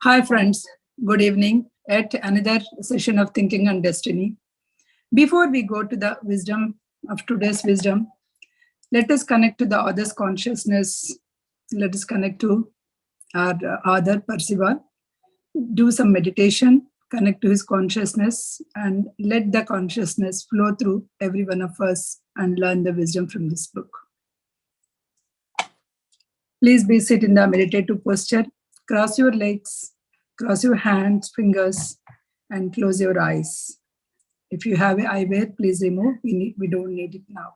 Hi, friends. Good evening at another session of Thinking and Destiny. Before we go to the wisdom of today's wisdom, let us connect to the other's consciousness. Let us connect to our other Parsival. Do some meditation, connect to his consciousness, and let the consciousness flow through every one of us and learn the wisdom from this book. Please be sit in the meditative posture. Cross your legs, cross your hands, fingers, and close your eyes. If you have an eyewear, please remove. We don't need it now.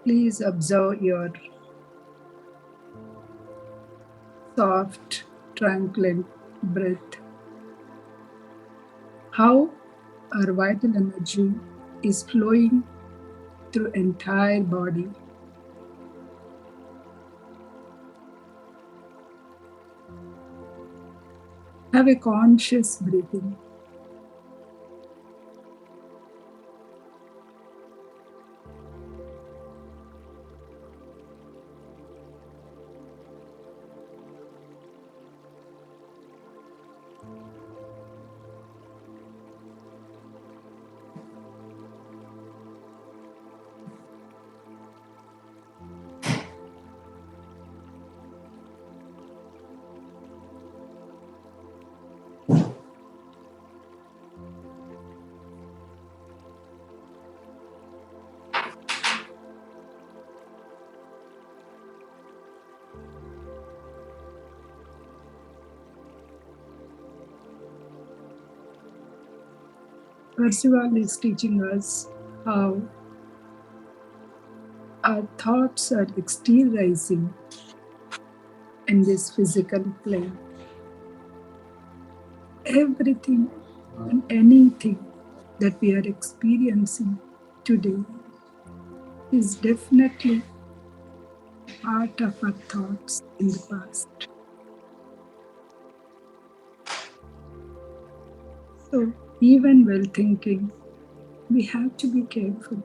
Please observe your soft, tranquil breath. How our vital energy is flowing through entire body. Have a conscious breathing. Percival is teaching us how our thoughts are exteriorizing in this physical plane. Everything and anything that we are experiencing today is definitely part of our thoughts in the past. So, even while thinking, we have to be careful.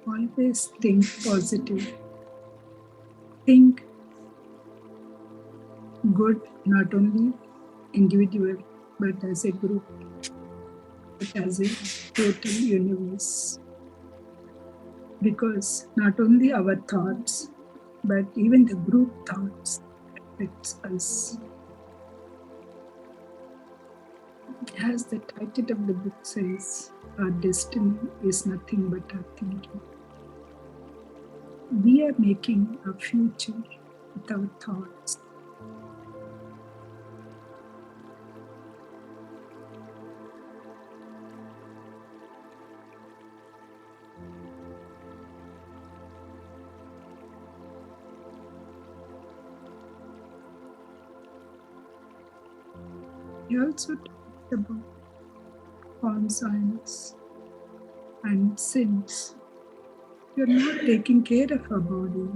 Always think positive. Think good, not only individual, but as a group, but as a total universe. Because not only our thoughts, but even the group thoughts affects us. As the title of the book says, our destiny is nothing but our thinking. We are making a future with our thoughts. We also talked about conscience and sins. We are not taking care of our body,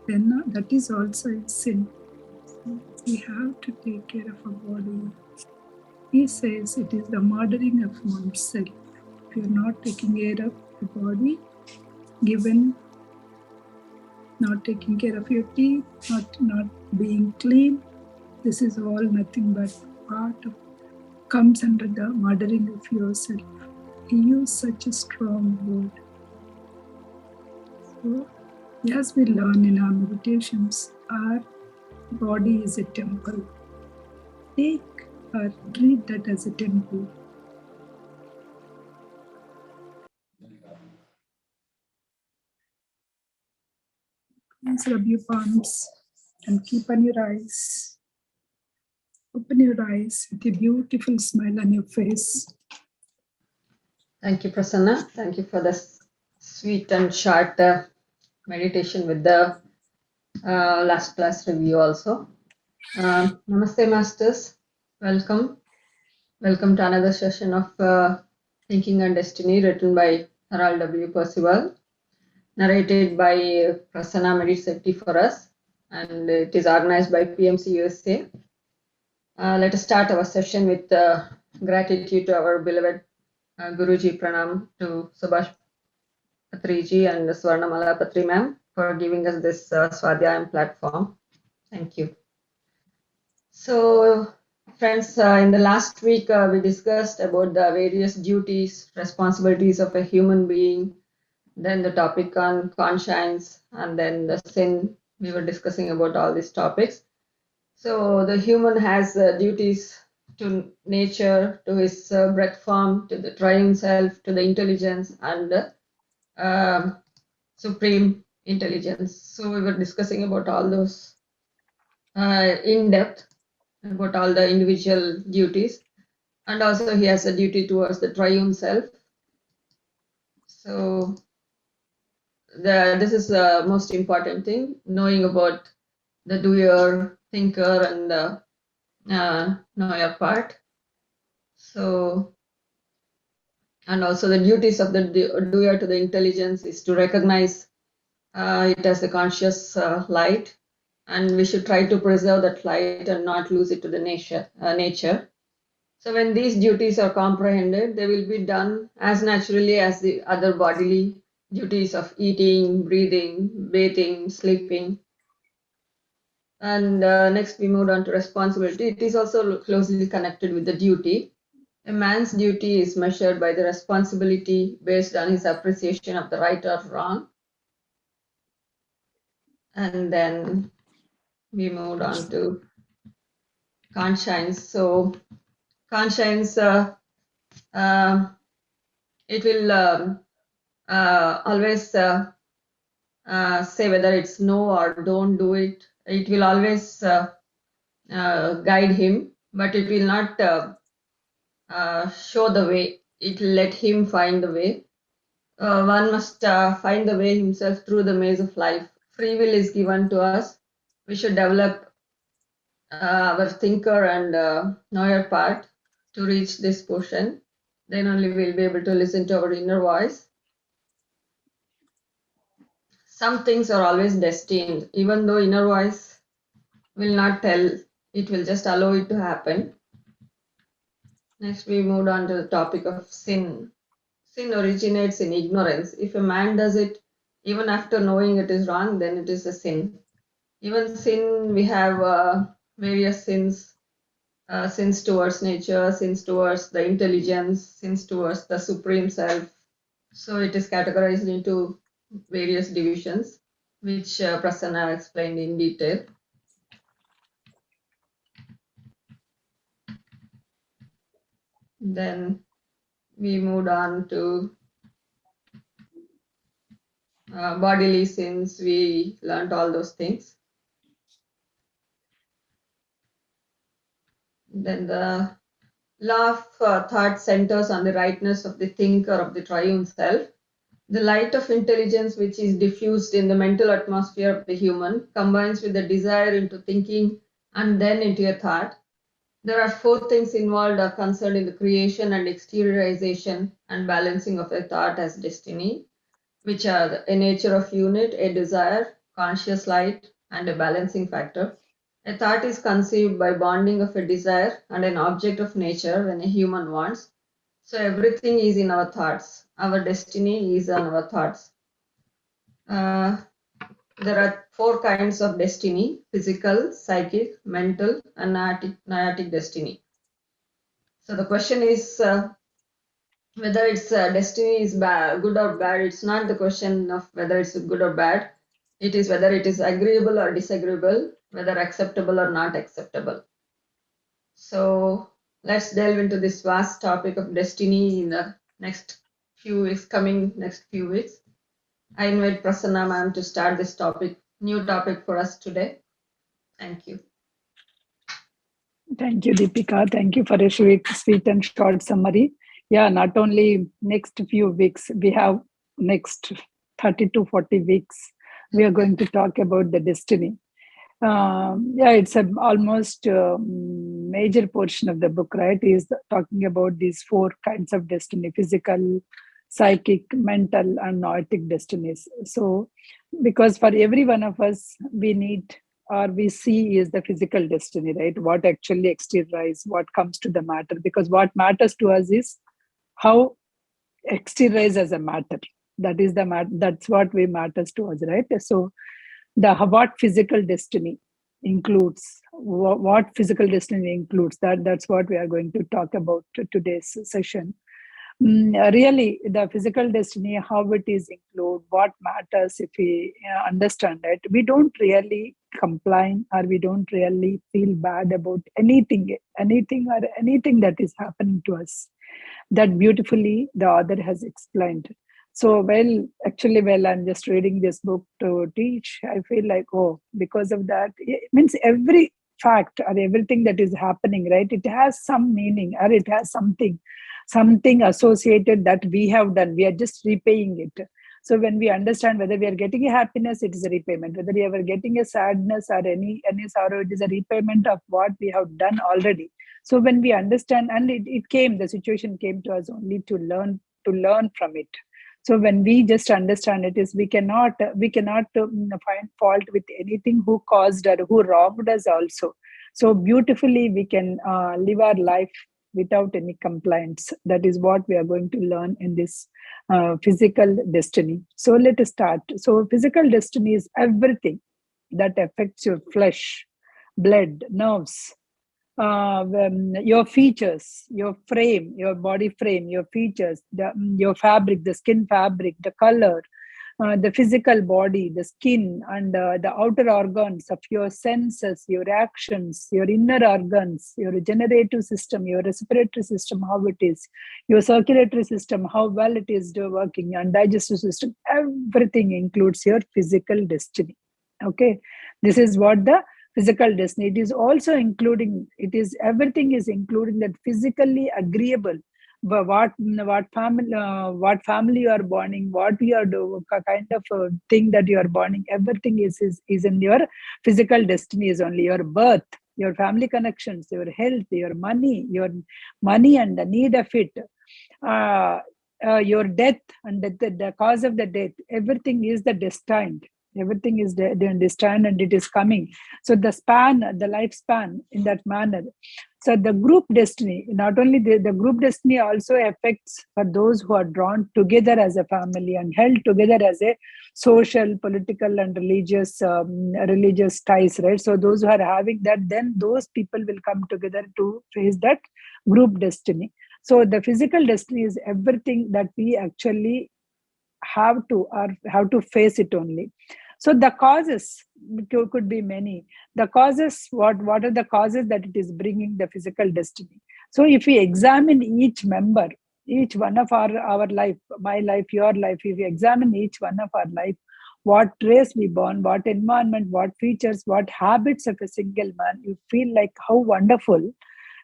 then that is also a sin. So we have to take care of our body. He says it is the murdering of oneself. If you are not taking care of the body, given not taking care of your teeth, not being clean, this is all nothing but part of, comes under the murdering of yourself. He used such a strong word. So, as we learn in our meditations, our body is a temple. Take or treat that as a temple. Please rub your palms and keep on your eyes. Open your eyes with a beautiful smile on your face. Thank you, Prasanna. Thank you for this sweet and short meditation with the last class review also. Namaste, Masters. Welcome. Welcome to another session of Thinking and Destiny, written by Harold W. Percival, narrated by Prasanna Medisetti for us, and it is organized by PMCUSA. Let us start our session with gratitude to our beloved Guruji. Pranam to Subhash Patriji and Swarnamala Patri ma'am for giving us this Swadhyayam platform. Thank you. So, friends, in the last week, we discussed about the various duties, responsibilities of a human being, then the topic on conscience, and then the sin. We were discussing about all these topics. So, the human has duties to nature, to his breath form, to the triune self, to the intelligence, and supreme intelligence. So, we were discussing about all those in depth, about all the individual duties, and also he has a duty towards the triune self. So this is the most important thing, knowing about the doer, thinker, and knower part. So, and also the duties of the doer to the intelligence is to recognize it as a conscious light, and we should try to preserve that light and not lose it to the nature. So when these duties are comprehended, they will be done as naturally as the other bodily duties of eating, breathing, bathing, sleeping. And next we moved on to responsibility. It is also closely connected with the duty. A man's duty is measured by the responsibility based on his appreciation of the right or wrong. And then we moved on to conscience. So conscience, it will always say whether it's no or don't do it. It will always guide him, but it will not show the way. It will let him find the way. One must find the way himself through the maze of life. Free will is given to us. We should develop our thinker and knower part to reach this portion. Then only we'll be able to listen to our inner voice. Some things are always destined, even though inner voice will not tell, it will just allow it to happen. Next, we moved on to the topic of sin. Sin originates in ignorance. If a man does it even after knowing it is wrong, then it is a sin. Even sin, we have various sins, sins towards nature, sins towards the intelligence, sins towards the supreme self. So it is categorized into various divisions, which Prasanna explained in detail. Then we moved on to bodily sins. We learned all those things. Then the law of thought centers on the rightness of the thinker of the triune self. The light of intelligence which is diffused in the mental atmosphere of the human combines with the desire into thinking and then into a thought. There are four things involved are concerned in the creation and exteriorization and balancing of a thought as destiny, which are a nature of unit, a desire, conscious light, and a balancing factor. A thought is conceived by bonding of a desire and an object of nature when a human wants. So everything is in our thoughts. Our destiny is on our thoughts. There are four kinds of destiny: physical, psychic, mental, and noetic destiny. So the question is whether it's destiny is good or bad. It's not the question of whether it's good or bad. It is whether it is agreeable or disagreeable, whether acceptable or not acceptable. So let's delve into this vast topic of destiny in the next few weeks, coming next few weeks. I invite Prasanna ma'am to start this topic, new topic for us today. Thank you. Thank you, Deepika. Thank you for a sweet and short summary. Yeah, not only next few weeks, we have next 30 to 40 weeks, we are going to talk about the destiny. Yeah, it's a almost major portion of the book, right? Is talking about these four kinds of destiny: physical, psychic, mental, and noetic destinies. So, because for every one of us, we need or we see is the physical destiny, right? What actually exteriorize, what comes to the matter. Because what matters to us is how exteriorize as a matter. That is the that's what we matters to us, right? So the what physical destiny includes, what physical destiny includes, that's what we are going to talk about today's session. Really, the physical destiny, how it is include, what matters if we understand it, we don't really complain or we don't really feel bad about anything that is happening to us. That beautifully the author has explained. So, well, actually, well, I'm just reading this book to teach. I feel like, oh, because of that, it means every fact or everything that is happening, right? It has some meaning or it has something associated that we have done. We are just repaying it. So when we understand whether we are getting a happiness, it is a repayment. Whether we are getting a sadness or any sorrow, it is a repayment of what we have done already. So when we understand, and the situation came to us only to learn from it. So when we just understand it, is we cannot find fault with anything who caused or who wronged us also. So beautifully we can live our life without any complaints. That is what we are going to learn in this physical destiny. So let us start. So physical destiny is everything that affects your flesh, blood, nerves, your features, your frame, your body frame, your features, your fabric, the skin fabric, the color, the physical body, the skin, and the outer organs of your senses, your actions, your inner organs, your regenerative system, your respiratory system, how it is, your circulatory system, how well it is working, and digestive system, everything includes your physical destiny. Okay, this is what the physical destiny. It is also including, it is everything is including that physically agreeable. But what family you are borning, what you are doing, kind of thing that you are borning, everything is in your physical destiny. Is only your birth, your family connections, your health, your money and the need of it, uh, your death and the cause of the death, everything is the destined. Everything is the destined and it is coming. So the lifespan in that manner. So the group destiny, not only the group destiny also affects for those who are drawn together as a family and held together as a social, political, and religious ties, right? So those who are having that, then those people will come together to face that group destiny. So the physical destiny is everything that we actually have to face it only. So the causes could be many. The causes, what are the causes that it is bringing the physical destiny? So if we examine each member, each one of our life, my life, your life, if we examine each one of our life, what race we born, what environment, what features, what habits of a single man, you feel like how wonderful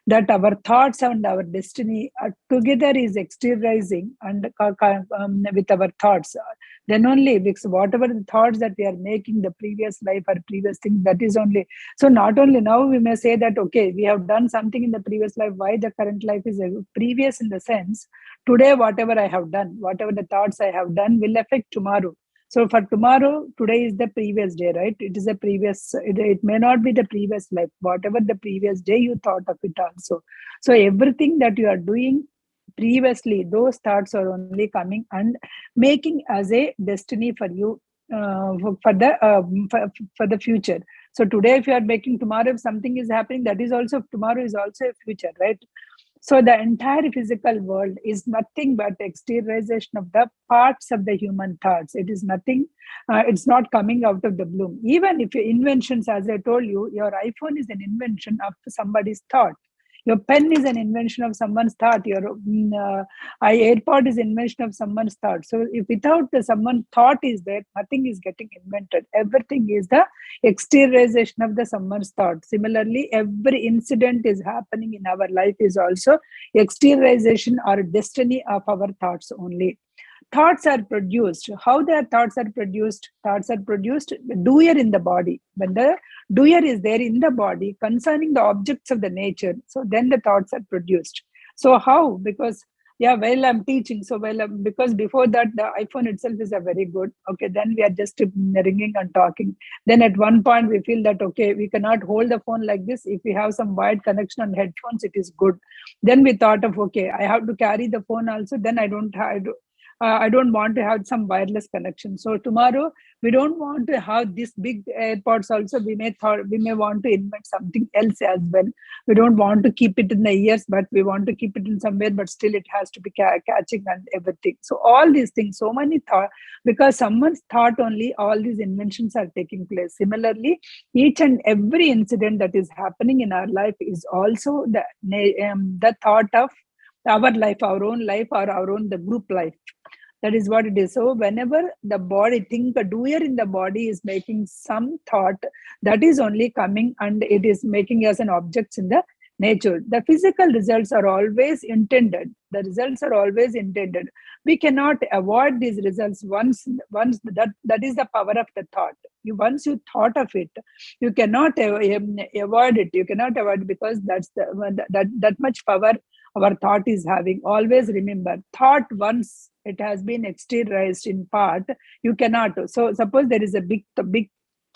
that our thoughts and our destiny together is exteriorizing and with our thoughts. Then only, because whatever the thoughts that we are making the previous life or previous thing, that is only. So not only now we may say that okay, we have done something in the previous life, why the current life is previous, in the sense today whatever I have done, whatever the thoughts I have done will affect tomorrow. So for tomorrow, today is the previous day, right? It is a previous, it may not be the previous life, whatever the previous day you thought of it also. So everything that you are doing previously, those thoughts are only coming and making as a destiny for you, for the future. So today, if you are making, tomorrow if something is happening, that is also, tomorrow is also a future, right? So the entire physical world is nothing but exteriorization of the parts of the human thoughts. It is nothing, it's not coming out of the bloom. Even if your inventions, as I told you, your iPhone is an invention of somebody's thought. Your pen is an invention of someone's thought. Your AirPod is invention of someone's thought. So if without someone thought is there, nothing is getting invented. Everything is the exteriorization of the someone's thought. Similarly, every incident is happening in our life is also exteriorization or destiny of our thoughts only. thoughts are produced. How their thoughts are produced? Thoughts are produced, the doer in the body. When the doer is there in the body concerning the objects of the nature, so then the thoughts are produced. So how? Because I'm teaching. So because before that the iPhone itself is a very good. Okay, then we are just ringing and talking. Then at one point we feel that okay, we cannot hold the phone like this. If we have some wired connection on headphones, it is good. Then we thought of okay, I have to carry the phone also. Then I don't want to have some wireless connection. So tomorrow we don't want to have this big AirPods also. We may want to invent something else as well. We don't want to keep it in the ears, but we want to keep it in somewhere, but still it has to be catching and everything. So all these things, so many thought, because someone's thought only, all these inventions are taking place. Similarly, each and every incident that is happening in our life is also the thought of our life, our own life, or our own the group life. That is what it is. So whenever the body, think a doer in the body is making some thought, that is only coming and it is making as an objects in the nature. The physical results are always intended. The results are always intended. We cannot avoid these results once that is the power of the thought. Once you thought of it, you cannot avoid it. You cannot avoid it, because that's that much power our thought is having. Always remember, thought once it has been exteriorized in part, you cannot. So suppose there is a big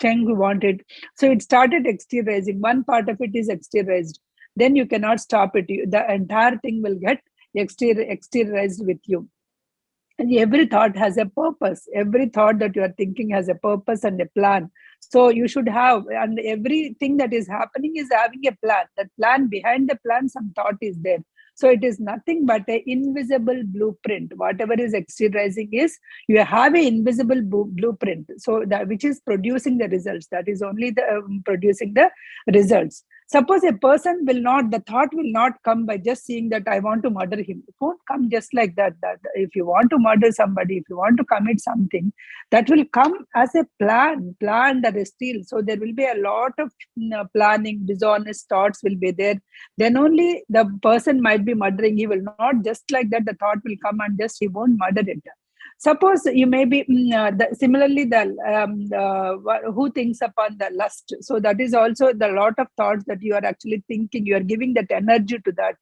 thing you wanted, so it started exteriorizing. One part of it is exteriorized, then you cannot stop it. The entire thing will get exteriorized with you. And every thought has a purpose. Every thought that you are thinking has a purpose and a plan. So you should have, and everything that is happening is having a plan. That plan, behind the plan, some thought is there. So it is nothing but an invisible blueprint. Whatever is exteriorizing is, you have an invisible blueprint. So that which is producing the results. That is only the producing the results. Suppose a person will not, the thought will not come by just seeing that I want to murder him. It won't come just like that. That if you want to murder somebody, if you want to commit something, that will come as a plan that is still. So there will be a lot of planning, dishonest thoughts will be there. Then only the person might be murdering. He will not just like that. The thought will come and just he won't murder it. Suppose you may be similarly who thinks upon the lust. So that is also the lot of thoughts that you are actually thinking. You are giving that energy to that.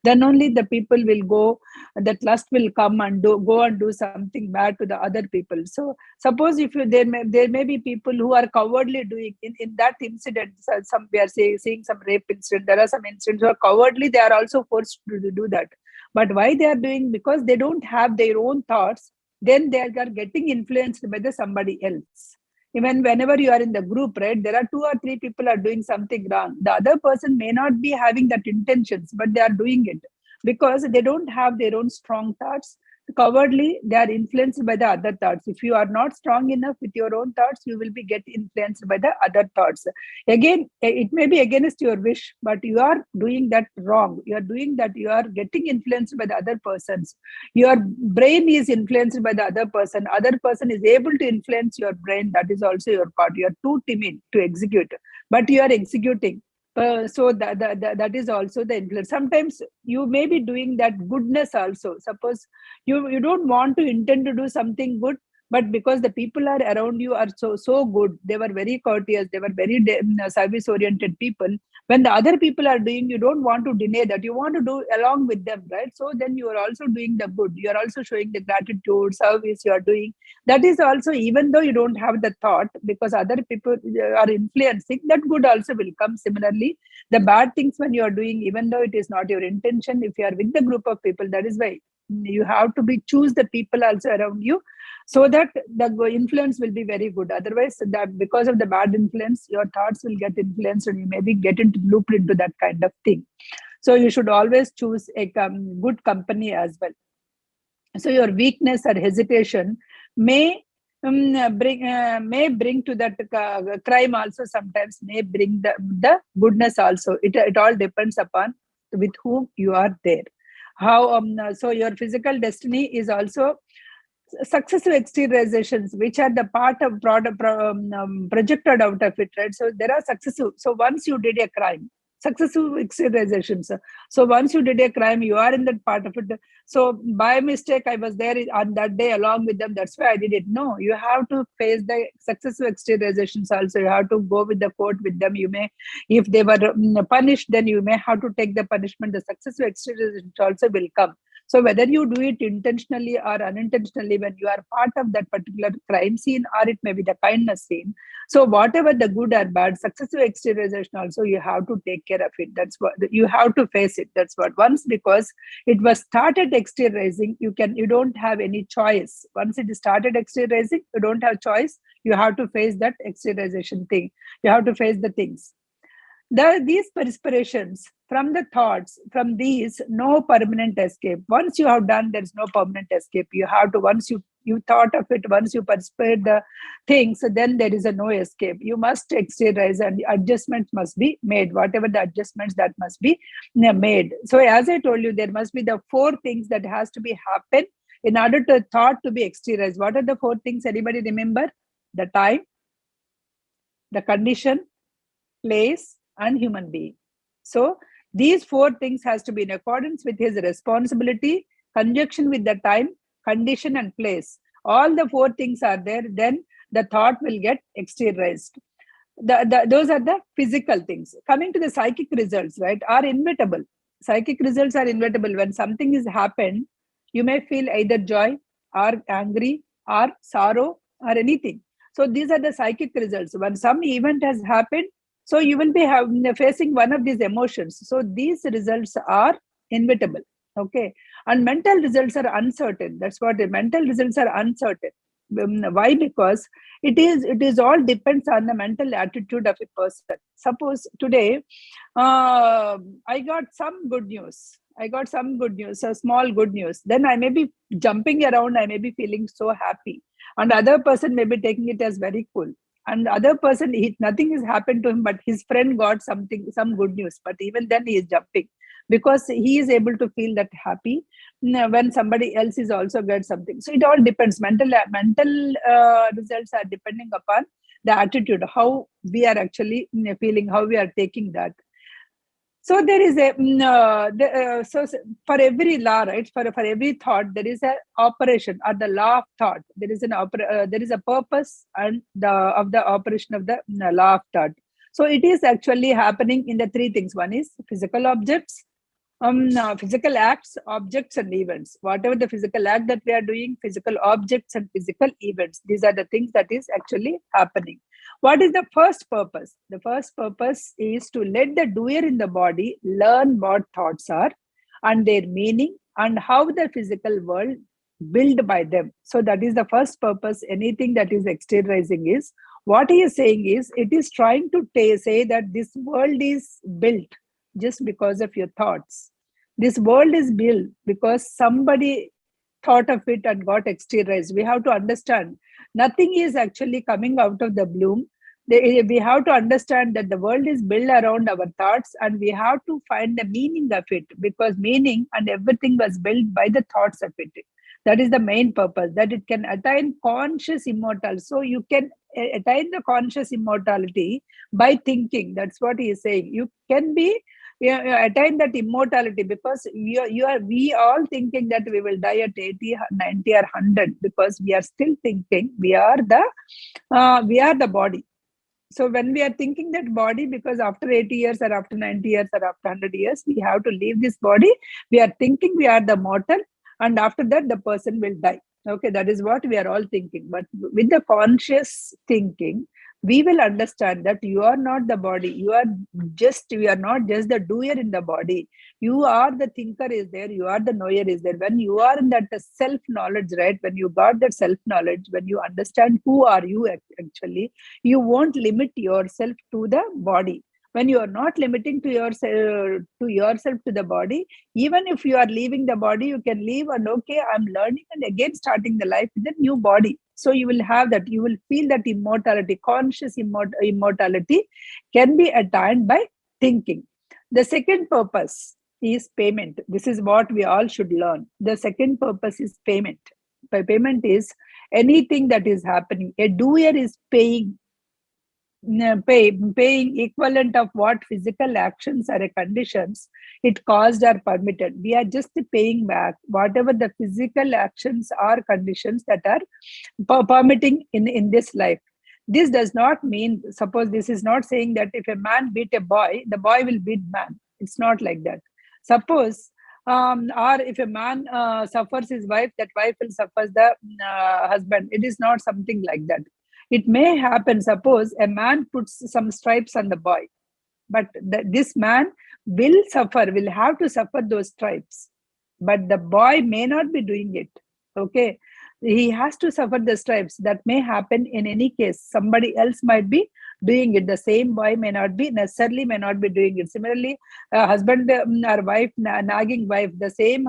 Then only the people will go. That lust will come and go and do something bad to the other people. So suppose if there may be people who are cowardly doing in that incident. Some we are seeing some rape incident. There are some incidents who are cowardly. They are also forced to do that. But why they are doing? Because they don't have their own thoughts. Then they are getting influenced by somebody else. Even whenever you are in the group, right, there are 2 or 3 people are doing something wrong. The other person may not be having that intentions, but they are doing it because they don't have their own strong thoughts. Cowardly, they are influenced by the other thoughts. If you are not strong enough with your own thoughts, you will be get influenced by the other thoughts. Again, it may be against your wish, but you are doing that wrong. You are doing that. You are getting influenced by the other persons. Your brain is influenced by the other person. Other person is able to influence your brain. That is also your part. You are too timid to execute, but you are executing. So that is also the influence. Sometimes you may be doing that goodness also. Suppose you don't want to intend to do something good, but because the people are around you are so good, they were very courteous, they were very service oriented people. When the other people are doing, you don't want to deny that. You want to do along with them, right? So then you are also doing the good. You are also showing the gratitude, service you are doing. That is also, even though you don't have the thought, because other people are influencing, that good also will come. Similarly, the bad things when you are doing, even though it is not your intention, if you are with the group of people, that is why you have to choose the people also around you, so that the influence will be very good. Otherwise, that because of the bad influence, your thoughts will get influenced and you maybe get into blueprint to that kind of thing. So you should always choose a good company as well. So your weakness or hesitation may bring to that crime also. Sometimes may bring the goodness also. It all depends upon with whom you are there. How so your physical destiny is also successive exteriorizations, which are the part of projected out of it, right? So there are successive. So once you did a crime, successive exteriorizations. So once you did a crime, you are in that part of it. So by mistake, I was there on that day along with them. That's why I did it. No, you have to face the successive exteriorizations also. You have to go with the court with them. You may, if they were punished, then you may have to take the punishment. The successive exteriorizations also will come. So whether you do it intentionally or unintentionally, when you are part of that particular crime scene, or it may be the kindness scene, so whatever the good or bad, successive exteriorization also, you have to take care of it. That's what you have to face it. That's what. Once, because it was started exteriorizing, you don't have any choice. Once it started exteriorizing, you don't have choice. You have to face that exteriorization thing. You have to face the things. These perspirations from the thoughts, from these, no permanent escape. Once you have done, there is no permanent escape. You have to, once you thought of it, once you perspire the things, then there is a no escape. You must exteriorize, and adjustments must be made. Whatever the adjustments, that must be made. So as I told you, there must be the 4 things that has to be happen in order to thought to be exteriorized. What are the 4 things? Anybody remember? The time, the condition, place, and human being. So these 4 things has to be in accordance with his responsibility, conjunction with the time, condition, and place. All the 4 things are there, then the thought will get exteriorized. Those are the physical things. Coming to the psychic results, right, are inevitable. Psychic results are inevitable. When something has happened, you may feel either joy or angry or sorrow or anything. So these are the psychic results. When some event has happened, so you will be facing one of these emotions. So these results are inevitable. Okay. And mental results are uncertain. That's what the mental results are uncertain. Why? Because it is all depends on the mental attitude of a person. Suppose today I got some good news. A small good news. Then I may be jumping around. I may be feeling so happy. And the other person may be taking it as very cool. And the other person, nothing has happened to him, but his friend got some good news. But even then he is jumping, because he is able to feel that happy when somebody else is also get something. So it all depends. Mental results are depending upon the attitude, how we are actually feeling, how we are taking that. So there is a so for every law, right? For every thought, there is an operation, or the law of thought. There is there is a purpose and of the operation of the law of thought. So it is actually happening in the 3 things. One is physical objects, physical acts, objects, and events. Whatever the physical act that we are doing, physical objects and physical events, these are the things that is actually happening. What is the first purpose? The first purpose is to let the doer in the body learn what thoughts are and their meaning and how the physical world built by them. So that is the first purpose. Anything that is exteriorizing is, what he is saying is, it is trying to say that this world is built just because of your thoughts. This world is built because somebody thought of it and got exteriorized. We have to understand nothing is actually coming out of the bloom. We have to understand that the world is built around our thoughts, and we have to find the meaning of it, because meaning and everything was built by the thoughts of it. That is the main purpose, that it can attain conscious immortality. So you can attain the conscious immortality by thinking. That's what he is saying. You can be attain that immortality, because we all thinking that we will die at 80, 90, or 100, because we are still thinking we are the body. So when we are thinking that body, because after 80 years or after 90 years or after 100 years, we have to leave this body, we are thinking we are the mortal, and after that the person will die. Okay, that is what we are all thinking. But with the conscious thinking, we will understand that you are not the body. You are not just the doer in the body. You are the thinker is there. You are the knower is there. When you are in that self-knowledge, right? When you got that self-knowledge, when you understand who are you actually, you won't limit yourself to the body. When you are not limiting to yourself to the body, even if you are leaving the body, you can leave and okay, I'm learning and again starting the life with a new body. So you will have that, you will feel that immortality, conscious immortality can be attained by thinking. The second purpose is payment. This is what we all should learn. The second purpose is payment. By payment is anything that is happening. A doer is paying paying equivalent of what physical actions or conditions it caused or permitted. We are just paying back whatever the physical actions or conditions that are permitting in this life. This does not mean, suppose this is not saying that if a man beat a boy, the boy will beat man. It's not like that. Suppose, or if a man suffers his wife, that wife will suffer the husband. It is not something like that. It may happen, suppose a man puts some stripes on the boy, but this man will have to suffer those stripes. But the boy may not be doing it. Okay. He has to suffer the stripes. That may happen in any case. Somebody else might be doing it. The same boy may not be doing it. Similarly, husband or wife, nagging wife, the same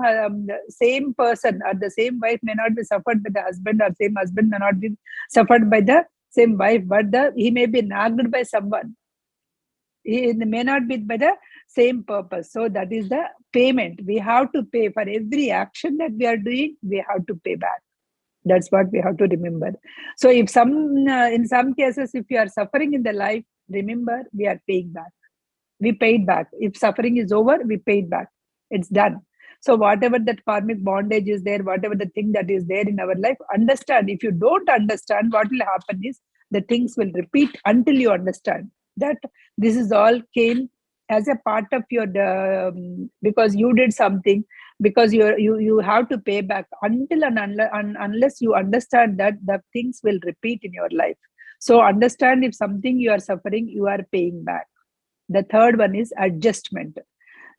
person or the same wife may not be suffered by the husband, or same husband may not be suffered by the same wife, but he may be nagged by someone. It may not be by the same purpose. So that is the payment. We have to pay for every action that we are doing. We have to pay back. That's what we have to remember. So if in some cases, if you are suffering in the life, remember, we are paying back. We paid back. If suffering is over, we paid back. It's done. So whatever that karmic bondage is there, whatever the thing that is there in our life, understand. If you don't understand, what will happen is the things will repeat until you understand that this is all came as a part of your, because you did something, because you have to pay back until and unless you understand that the things will repeat in your life. So understand, if something you are suffering, you are paying back. The third one is adjustment.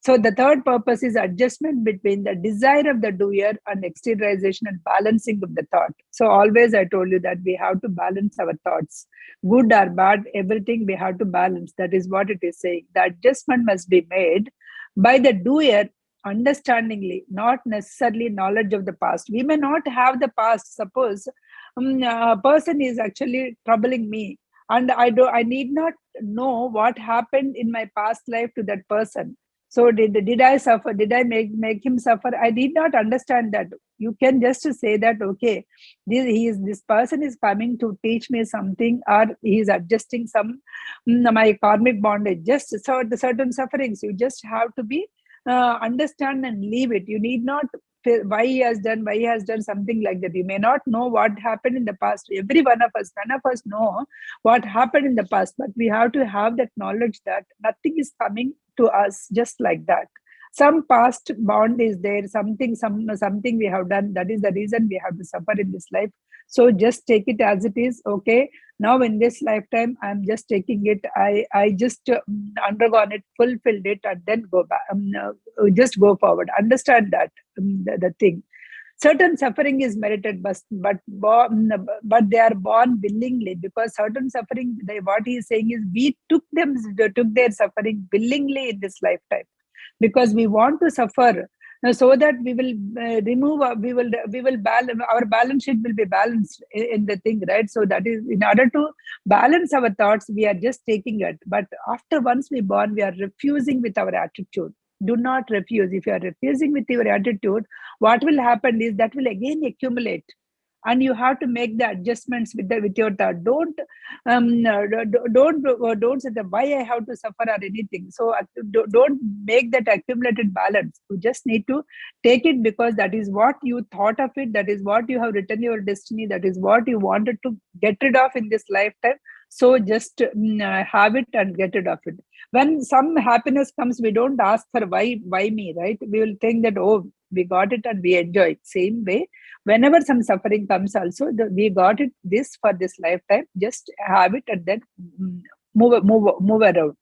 So the third purpose is adjustment between the desire of the doer and exteriorization and balancing of the thought. So always I told you that we have to balance our thoughts. Good or bad, everything we have to balance. That is what it is saying. The adjustment must be made by the doer understandingly, not necessarily knowledge of the past. We may not have the past. Suppose a person is actually troubling me, and I need not know what happened in my past life to that person. So did I suffer? Did I make him suffer? I did not understand that. You can just say that, okay, this person is coming to teach me something, or he is adjusting some my karmic bondage. Just so the certain sufferings, you just have to be understand and leave it. You need not why he has done something like that. You may not know what happened in the past. Every one of us, none of us know what happened in the past, but we have to have that knowledge that nothing is coming to us just like that. Some past bond is there, something we have done. That is the reason we have to suffer in this life. So just take it as it is. Okay, now in this lifetime, I'm just taking it. I just undergone it, fulfilled it, and then go back. Just go forward. Understand that the thing. Certain suffering is merited, but they are born willingly, because certain suffering, what he is saying is, we took their suffering willingly in this lifetime, because we want to suffer, so that we will we will balance, our balance sheet will be balanced in the thing, right? So that is, in order to balance our thoughts, we are just taking it. But after once we born, we are refusing with our attitude. Do not refuse. If you are refusing with your attitude, what will happen is that will again accumulate, and you have to make the adjustments with your thought. Don't say that why I have to suffer or anything. So don't make that accumulated balance. You just need to take it, because that is what you thought of it. That is what you have written your destiny. That is what you wanted to get rid of in this lifetime. So just have it and get rid of it. When some happiness comes, we don't ask for why me, right? We will think that, oh, we got it and we enjoy it. Same way, whenever some suffering comes also, we got it this for this lifetime, just have it and then move around.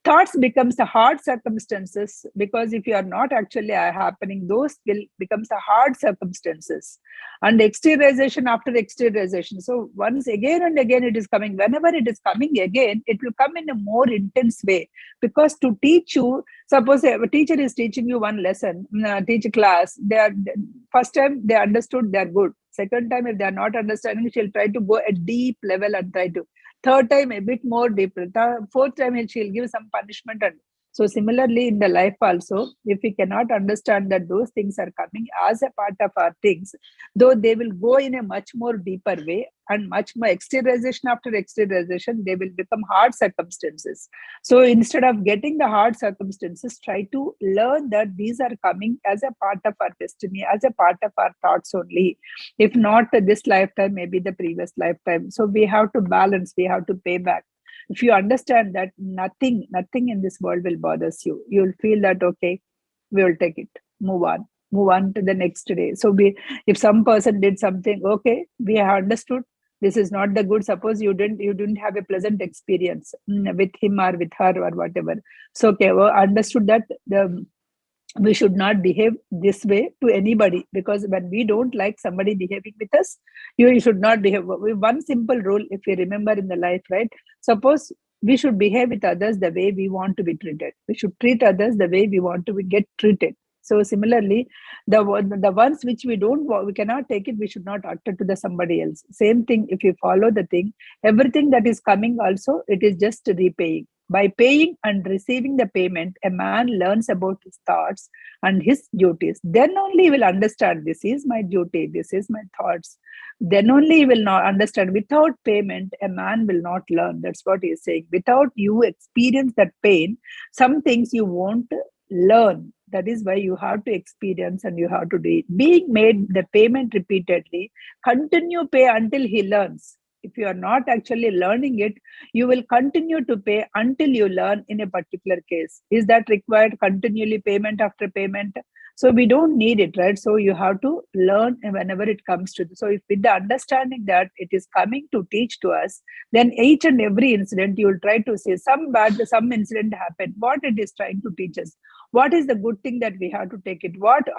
Thoughts becomes the hard circumstances, because if you are not actually happening, those will becomes the hard circumstances. And exteriorization after exteriorization. So once again and again it is coming. Whenever it is coming again, it will come in a more intense way. Because to teach you, suppose a teacher is teaching you one lesson, teach a class, first time they understood, they are good. Second time, if they are not understanding, she'll try to go at deep level and try to. Third time, a bit more deeper. Fourth time, she'll give some punishment. And So similarly in the life also, if we cannot understand that those things are coming as a part of our things, though they will go in a much more deeper way and much more exteriorization after exteriorization, they will become hard circumstances. So instead of getting the hard circumstances, try to learn that these are coming as a part of our destiny, as a part of our thoughts only. If not this lifetime, maybe the previous lifetime. So we have to balance, we have to pay back. If you understand that nothing in this world will bother you, you'll feel that, okay, we will take it, move on to the next day. So if some person did something, okay, we have understood this is not the good. Suppose you didn't have a pleasant experience with him or with her or whatever. So okay, well, understood that we should not behave this way to anybody, because when we don't like somebody behaving with us, you should not behave. One simple rule, if you remember in the life, right? Suppose we should behave with others the way we want to be treated. We should treat others the way we want to get treated. So similarly, the ones which we cannot take it, we should not utter to the somebody else. Same thing, if you follow the thing, everything that is coming also, it is just repaying. By paying and receiving the payment, a man learns about his thoughts and his duties. Then only he will understand, this is my duty, this is my thoughts. Then only he will not understand. Without payment, a man will not learn. That's what he is saying. Without you experience that pain, some things you won't learn. That is why you have to experience and you have to do it. Being made the payment repeatedly, continue pay until he learns. If you are not actually learning it, you will continue to pay until you learn in a particular case. Is that required continually payment after payment? So we don't need it, right? So you have to learn whenever it comes to this. So if with the understanding that it is coming to teach to us, then each and every incident you will try to say some incident happened, what it is trying to teach us, what is the good thing that we have to take it,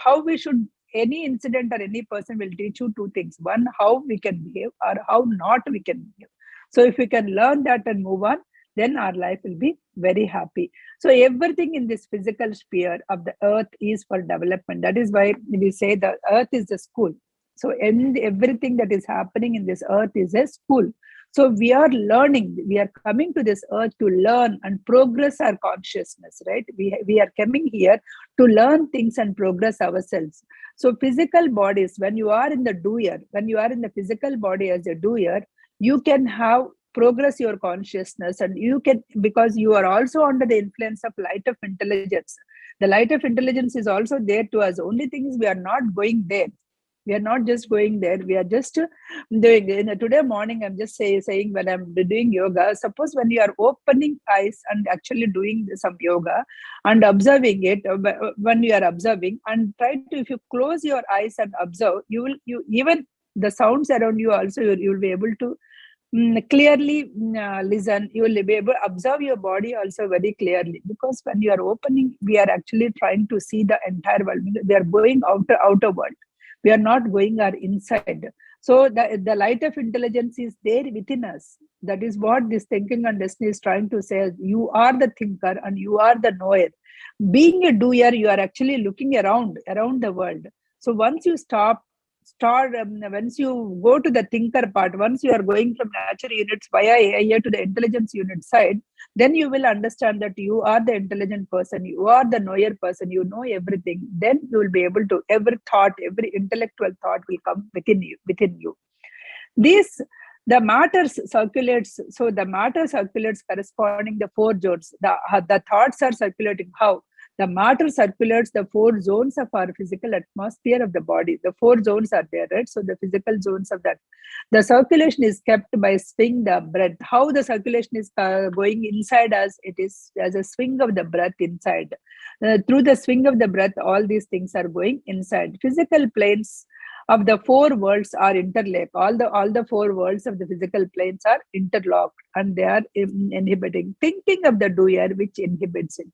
how we should. Any incident or any person will teach you two things: one, how we can behave, or how not we can behave. So if we can learn that and move on, then our life will be very happy. So everything in this physical sphere of the earth is for development. That is why we say the earth is the school. So everything that is happening in this earth is a school. So we are learning, we are coming to this earth to learn and progress our consciousness, right? We are coming here to learn things and progress ourselves. So physical bodies, when you are in the doer, when you are in the physical body as a doer, you can have progress your consciousness, and you can, because you are also under the influence of light of intelligence. The light of intelligence is also there to us. Only thing is we are not going there. We are not just going there. We are just doing. Today morning, I'm just saying when I'm doing yoga, suppose when you are opening eyes and actually doing some yoga and observing it, when you are observing and try to, if you close your eyes and observe, you even the sounds around you also, you will be able to clearly listen. You will be able to observe your body also very clearly, because when you are opening, we are actually trying to see the entire world. We are going outer world. We are not going our inside. So the light of intelligence is there within us. That is what this thinking and destiny is trying to say. You are the thinker and you are the knower. Being a doer, you are actually looking around the world. So once you once you go to the thinker part, once you are going from nature units via AI to the intelligence unit side, then you will understand that you are the intelligent person, you are the knower person, you know everything. Then you will be able to, every thought, every intellectual thought will come within you. This, the matter circulates. So the matter circulates corresponding the four zones. The thoughts are circulating. How? The matter circulates the four zones of our physical atmosphere of the body. The four zones are there, right? So the physical zones of that. The circulation is kept by swing the breath. How the circulation is going inside us? It is as a swing of the breath inside. Through the swing of the breath, all these things are going inside. Physical planes of the four worlds are interlocked. All the four worlds of the physical planes are interlocked, and they are inhibiting. Thinking of the doer, which inhibits it.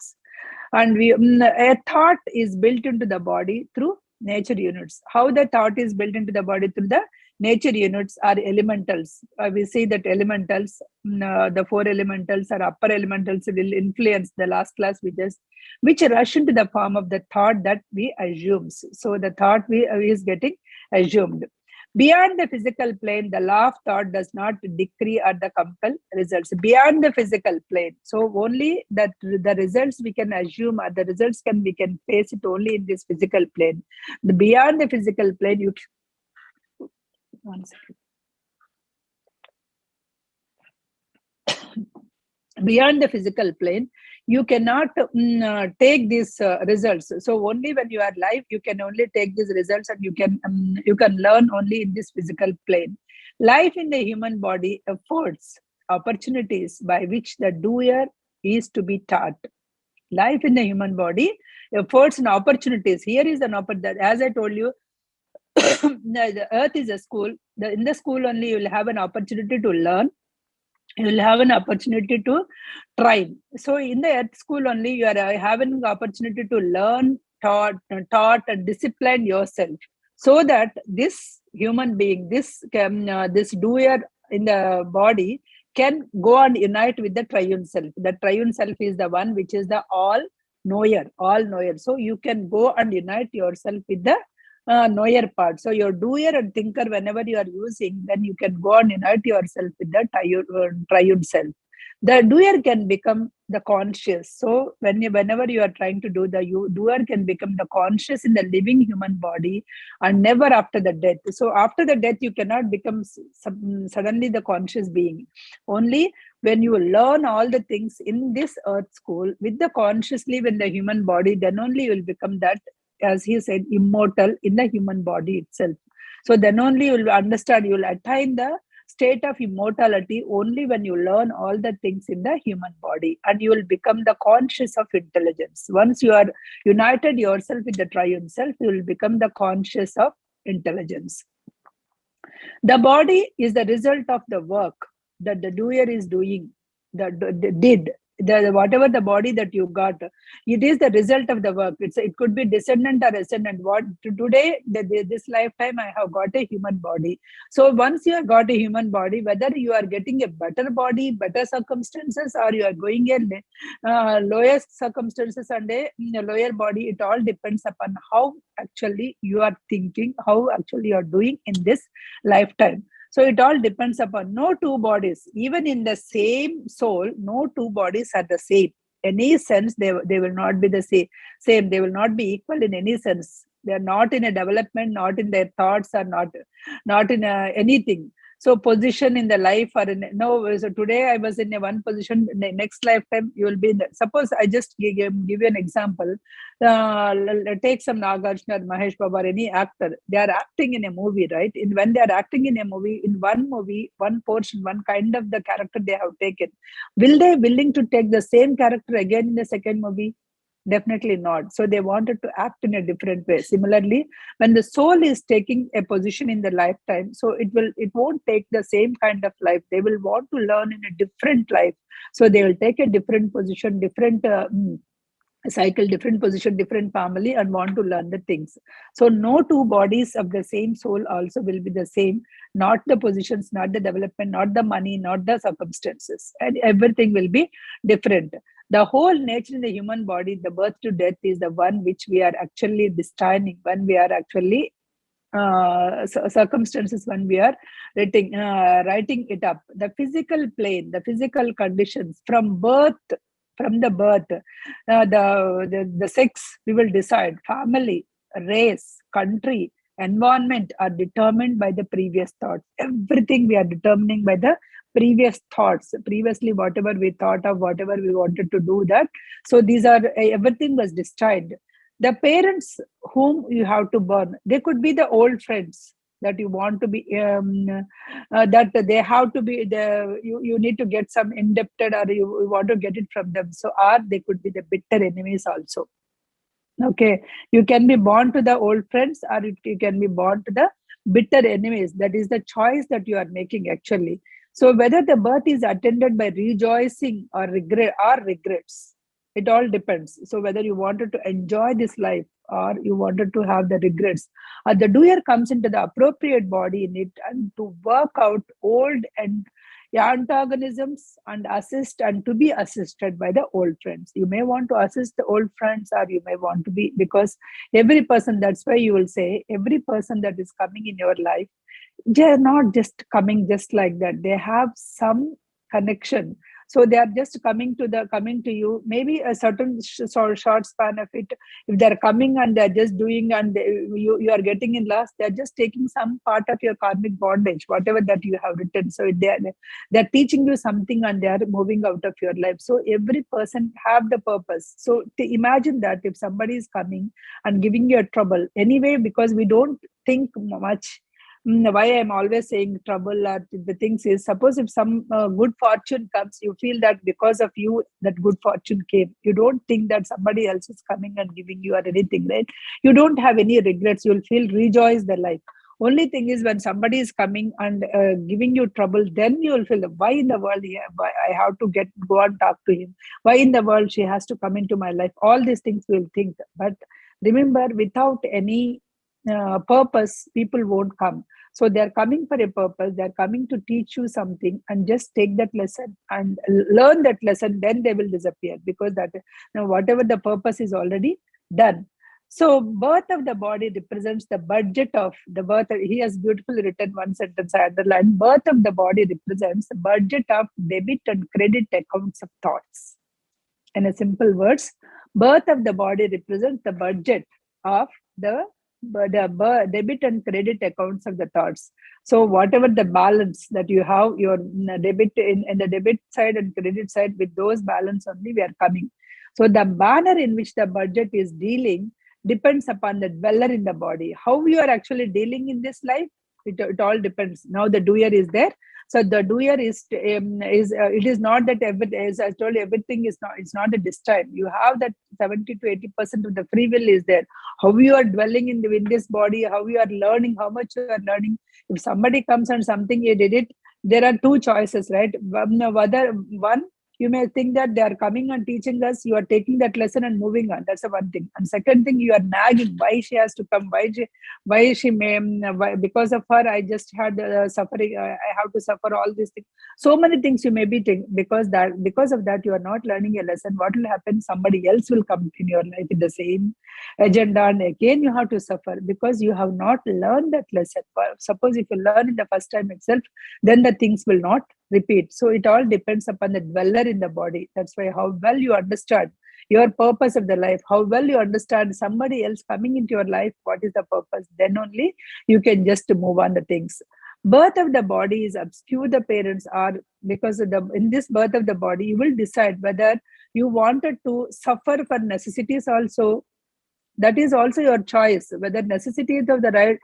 And a thought is built into the body through nature units. How the thought is built into the body through the nature units are elementals. We see that elementals, the four elementals or upper elementals will influence the last class, which rush into the form of the thought that we assume. So the thought is getting assumed. Beyond the physical plane, the law of thought does not decree or the compel results. Beyond the physical plane, so only that the results we can assume, or the results we can face it only in this physical plane. The beyond the physical plane, you. One second. Beyond the physical plane, you cannot take these results. So only when you are live, you can only take these results, and you can learn only in this physical plane. Life in the human body affords opportunities by which the doer is to be taught. Life in the human body affords an opportunities. Here is an opportunity. As I told you, the earth is a school. In the school only you will have an opportunity to learn. You will have an opportunity to try. So in the earth school only, you are having the opportunity to learn, taught and discipline yourself, so that this human being, this doer in the body, can go and unite with the triune self. The triune self is the one which is the all knower. So you can go and unite yourself with the knower part. So your doer and thinker, whenever you are using, then you can go and unite yourself with the triune self. The doer can become the conscious. So whenever you are trying to do, the doer can become the conscious in the living human body, and never after the death. So after the death, you cannot become suddenly the conscious being. Only when you learn all the things in this earth school with the consciously in the human body, then only you will become that, as he said, immortal in the human body itself. So then only you will understand, you will attain the state of immortality only when you learn all the things in the human body, and you will become the conscious of intelligence. Once you are united yourself with the triune self, you will become the conscious of intelligence. The body is the result of the work that the doer is doing, whatever the body that you got, it is the result of the work. It could be descendant or ascendant. Today, this lifetime, I have got a human body. So once you have got a human body, whether you are getting a better body, better circumstances, or you are going in lower circumstances and a lower body, it all depends upon how actually you are thinking, how actually you are doing in this lifetime. So it all depends upon no two bodies, even in the same soul, no two bodies are the same. Any sense, they will not be the same. They will not be equal in any sense. They are not in a development, not in their thoughts, or not in anything. So position in the life, or so today I was in a one position, in the next lifetime you will be in suppose I just give you an example. Take some Nagarjuna or Mahesh Baba or any actor. They are acting in a movie, right? When they are acting in a movie, in one movie, one portion, one kind of the character they have taken, will they willing to take the same character again in the second movie? Definitely not. So they wanted to act in a different way. Similarly, when the soul is taking a position in the lifetime, so it won't take the same kind of life. They will want to learn in a different life. So they will take a different position, different cycle, different position, different family, and want to learn the things. So no two bodies of the same soul also will be the same. Not the positions, not the development, not the money, not the circumstances, and everything will be different. The whole nature in the human body, the birth to death, is the one which we are actually destining when we are actually circumstances, when we are writing it up. The physical plane, the physical conditions from the birth, the sex we will decide, family, race, country, environment are determined by the previous thoughts. Everything we are determining by the previous thoughts. Previously, whatever we thought of, whatever we wanted to do, that. So these are everything was destined. The parents whom you have to burn, they could be the old friends that you want to be, that they have to be, you need to get some indebted, or you want to get it from them. So, or they could be the bitter enemies also. Okay, you can be born to the old friends, or you can be born to the bitter enemies. That is the choice that you are making actually. So whether the birth is attended by rejoicing or regrets, it all depends. So whether you wanted to enjoy this life, or you wanted to have the regrets, or the doer comes into the appropriate body in it, and to work out old and antagonisms, and assist and to be assisted by the old friends. You may want to assist the old friends, or you may want to be, because every person, that's why you will say every person that is coming in your life, they're not just coming just like that. They have some connection. So they are just coming to you, maybe a certain short span of it. If they're coming and they're just doing, and you are getting in lost, they're just taking some part of your karmic bondage, whatever that you have written. So they're teaching you something, and they're moving out of your life. So every person have the purpose. So to imagine that if somebody is coming and giving you a trouble anyway, because we don't think much. Why I'm always saying trouble or the things is, suppose if some good fortune comes, you feel that because of you that good fortune came. You don't think that somebody else is coming and giving you or anything, right? You don't have any regrets. You'll feel rejoice the life. Only thing is when somebody is coming and giving you trouble, then you'll feel why in the world why I have to go and talk to him. Why in the world she has to come into my life? All these things we'll think. But remember, without any purpose, people won't come. So they're coming for a purpose. They're coming to teach you something, and just take that lesson and learn that lesson. Then they will disappear, because that whatever the purpose is already done. So birth of the body represents the budget of the birth. He has beautifully written one sentence I underlined. Birth of the body represents the budget of debit and credit accounts of thoughts. In a simple words, birth of the body represents the budget of the debit and credit accounts of the thoughts. So whatever the balance that you have, your debit in the debit side and credit side, with those balance only we are coming. So the manner in which the budget is dealing depends upon the dweller in the body. How you are actually dealing in this life, it all depends. Now the doer is there. So the doer is it is not that as I told you, everything is not, it's not a destined. You have that 70 to 80% of the free will is there. How you are dwelling in this body, how you are learning, how much you are learning. If somebody comes and something you did it, there are two choices, right? Whether one, you may think that they are coming and teaching us, you are taking that lesson and moving on. That's the one thing. And second thing, you are nagging why she has to come, why she may, why, because of her I just had suffering, I have to suffer all these things. So many things you may be thinking, because of that you are not learning a lesson. What will happen? Somebody else will come in your life with the same agenda, and again you have to suffer because you have not learned that lesson. Suppose if you learn in the first time itself, then the things will not repeat. So it all depends upon the dweller in the body. That's why how well you understand your purpose of the life, how well you understand somebody else coming into your life, what is the purpose, then only you can just move on the things. Birth of the body is obscure. The parents are, because of in this birth of the body, you will decide whether you wanted to suffer for necessities also. That is also your choice, whether necessities of the right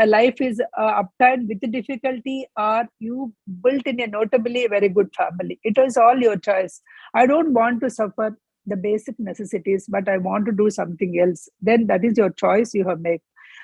life is obtained with difficulty, or you built in a notably very good family. It is all your choice. I don't want to suffer the basic necessities, but I want to do something else. Then that is your choice you have made.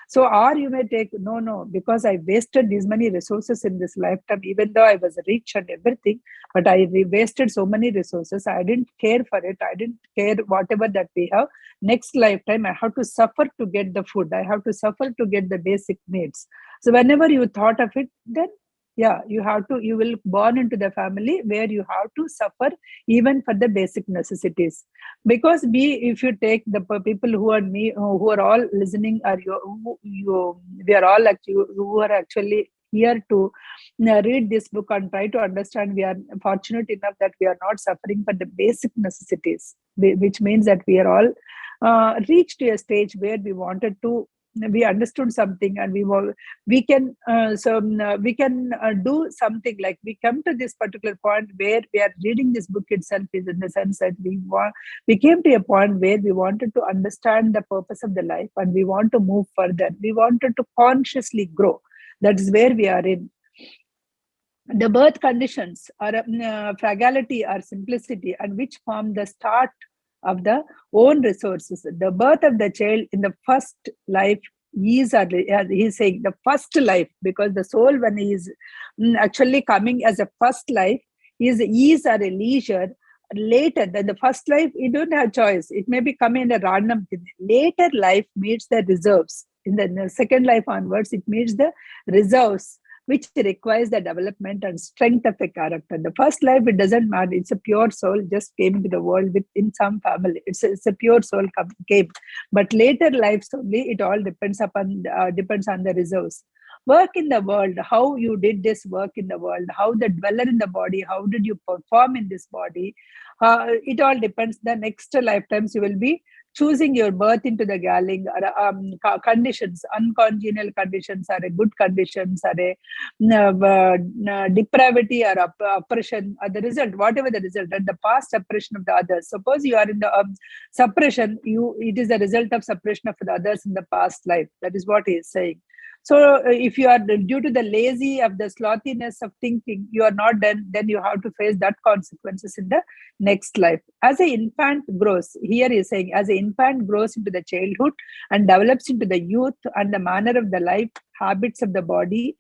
So, or you may take, no, because I wasted these many resources in this lifetime, even though I was rich and everything, but I wasted so many resources. I didn't care for it. I didn't care whatever that we have. Next lifetime, I have to suffer to get the food. I have to suffer to get the basic needs. So whenever you thought of it, then yeah, you will born into the family where you have to suffer even for the basic necessities. Because if you take the people who are all listening, or we are all actually who are actually here to read this book and try to understand. We are fortunate enough that we are not suffering for the basic necessities, which means that we are all reached to a stage where we understood something, and we can do something. Like we come to this particular point where we are reading this book itself, is in the sense that we came to a point where we wanted to understand the purpose of the life, and we want to move further. We wanted to consciously grow. That is where we are in. The birth conditions are fragility or simplicity, and which form the start of the own resources. The birth of the child in the first life is, he's saying, the first life, because the soul, when he is actually coming as a first life, is ease or a leisure. Later than the first life, you don't have choice. It may be coming in a random thing. Later life meets the reserves. In the second life onwards, it meets the reserves, which requires the development and strength of a character. The first life, it doesn't matter. It's a pure soul, just came into the world in some family. It's a pure soul came. But later lives only, it all depends on the reserves. work in the world, how you did this work in the world, how the dweller in the body, how did you perform in this body. It all depends. The next lifetimes you will be choosing your birth into the galling, conditions, uncongenial conditions, are a good conditions, are a depravity or oppression, or the result, whatever the result, and the past suppression of the others. Suppose you are in the suppression, it is the result of suppression of the others in the past life. That is what he is saying. So if you are, due to the lazy of the slothiness of thinking, you are not done, then you have to face that consequences in the next life. As an infant grows, here he is saying, as an infant grows into the childhood and develops into the youth and the manner of the life, habits of the body,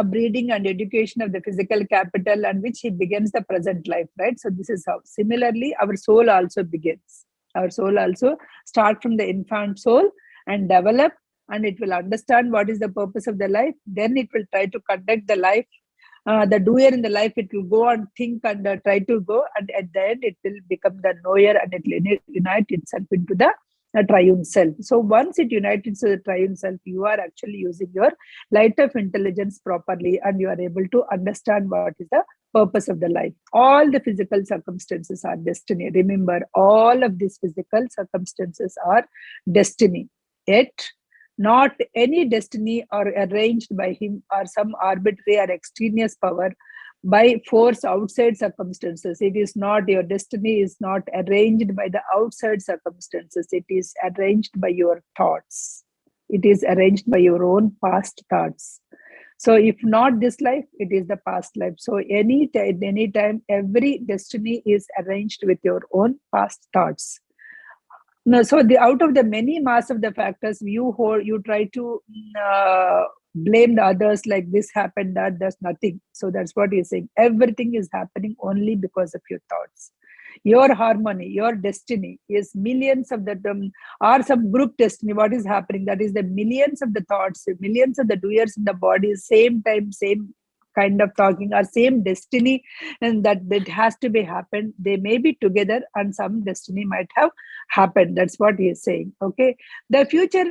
breeding and education of the physical capital, and which he begins the present life, right? So this is how, similarly, our soul also begins. Our soul also start from the infant soul and develop, and it will understand what is the purpose of the life. Then it will try to conduct the life. The doer in the life, it will go and think and try to go, and at the end it will become the knower, and it will unite itself into the triune self. So once it unites into the triune self, you are actually using your light of intelligence properly, and you are able to understand what is the purpose of the life. All the physical circumstances are destiny. Remember, all of these physical circumstances are destiny. Yet not any destiny or arranged by him or some arbitrary or extraneous power by force outside circumstances. It is not, your destiny is not arranged by the outside circumstances. It is arranged by your thoughts. It is arranged by your own past thoughts. So if not this life, it is the past life. So anytime, every destiny is arranged with your own past thoughts. No, so out of the many mass of the factors, you try to blame the others, like this happened, that there's nothing. So that's what he's saying. Everything is happening only because of your thoughts. Your harmony, your destiny is millions of the or some group destiny. What is happening? That is the millions of the thoughts, millions of the doers in the body, same time, same kind of talking, or same destiny, and that has to be happened. They may be together, and some destiny might have happened. That's what he is saying. Okay, the future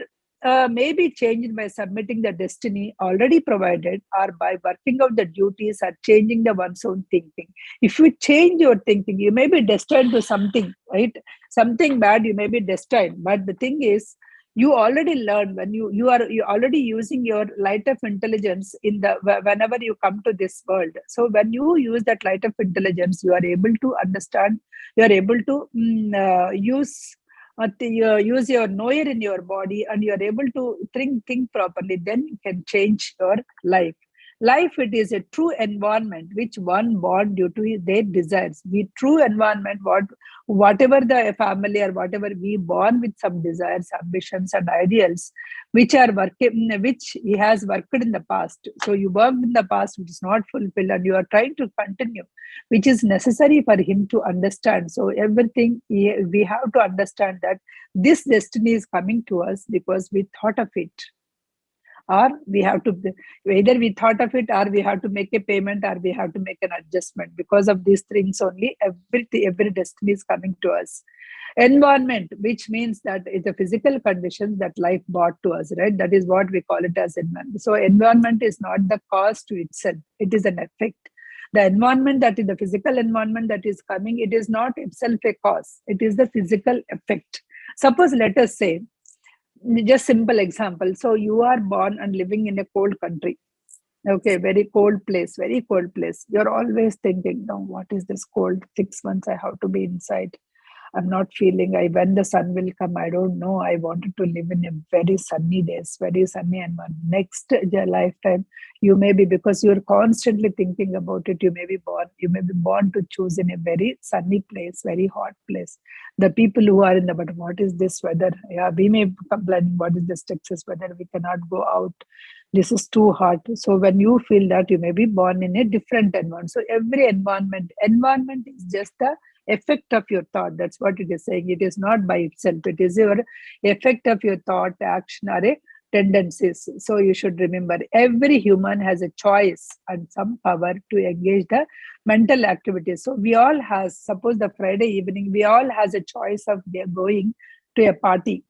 may be changed by submitting the destiny already provided, or by working out the duties, or changing the one's own thinking. If you change your thinking, you may be destined to something, right? Something bad, you may be destined. But the thing is, you already learn when you are already using your light of intelligence in the whenever you come to this world. So when you use that light of intelligence, you are able to understand, you are able to use your knower in your body, and you are able to think properly. Then you can change your life. Life, it is a true environment which one born due to their desires. We true environment, whatever the family or whatever, we born with some desires, ambitions, and ideals, which are working, which he has worked in the past. So you worked in the past, which is not fulfilled, and you are trying to continue, which is necessary for him to understand. So everything we have to understand that this destiny is coming to us because we thought of it, or we have to, either we thought of it, or we have to make a payment, or we have to make an adjustment. Because of these things only, every destiny is coming to us. Environment, which means that it's a physical condition that life brought to us, right? That is what we call it as environment. So environment is not the cause to itself, it is an effect. The environment, that is the physical environment that is coming, it is not itself a cause, it is the physical effect. Suppose, let us say, just simple example. So you are born and living in a cold country. Okay, very cold place. You're always thinking, no, what is this cold? 6 months I have to be inside. I'm not feeling, when the sun will come, I don't know. I wanted to live in a very sunny days, very sunny environment. Next lifetime, you may be, because you're constantly thinking about it, you may be born to choose in a very sunny place, very hot place. The people who are in the, but what is this weather? Yeah, we may complain, what is this Texas weather? We cannot go out. This is too hot. So when you feel that, you may be born in a different environment. So every environment is just the effect of your thought. That's what it is saying. It is not by itself. It is your effect of your thought, action, or tendencies. So you should remember, every human has a choice and some power to engage the mental activities. So we all have, suppose the Friday evening, we all has a choice of going to a party,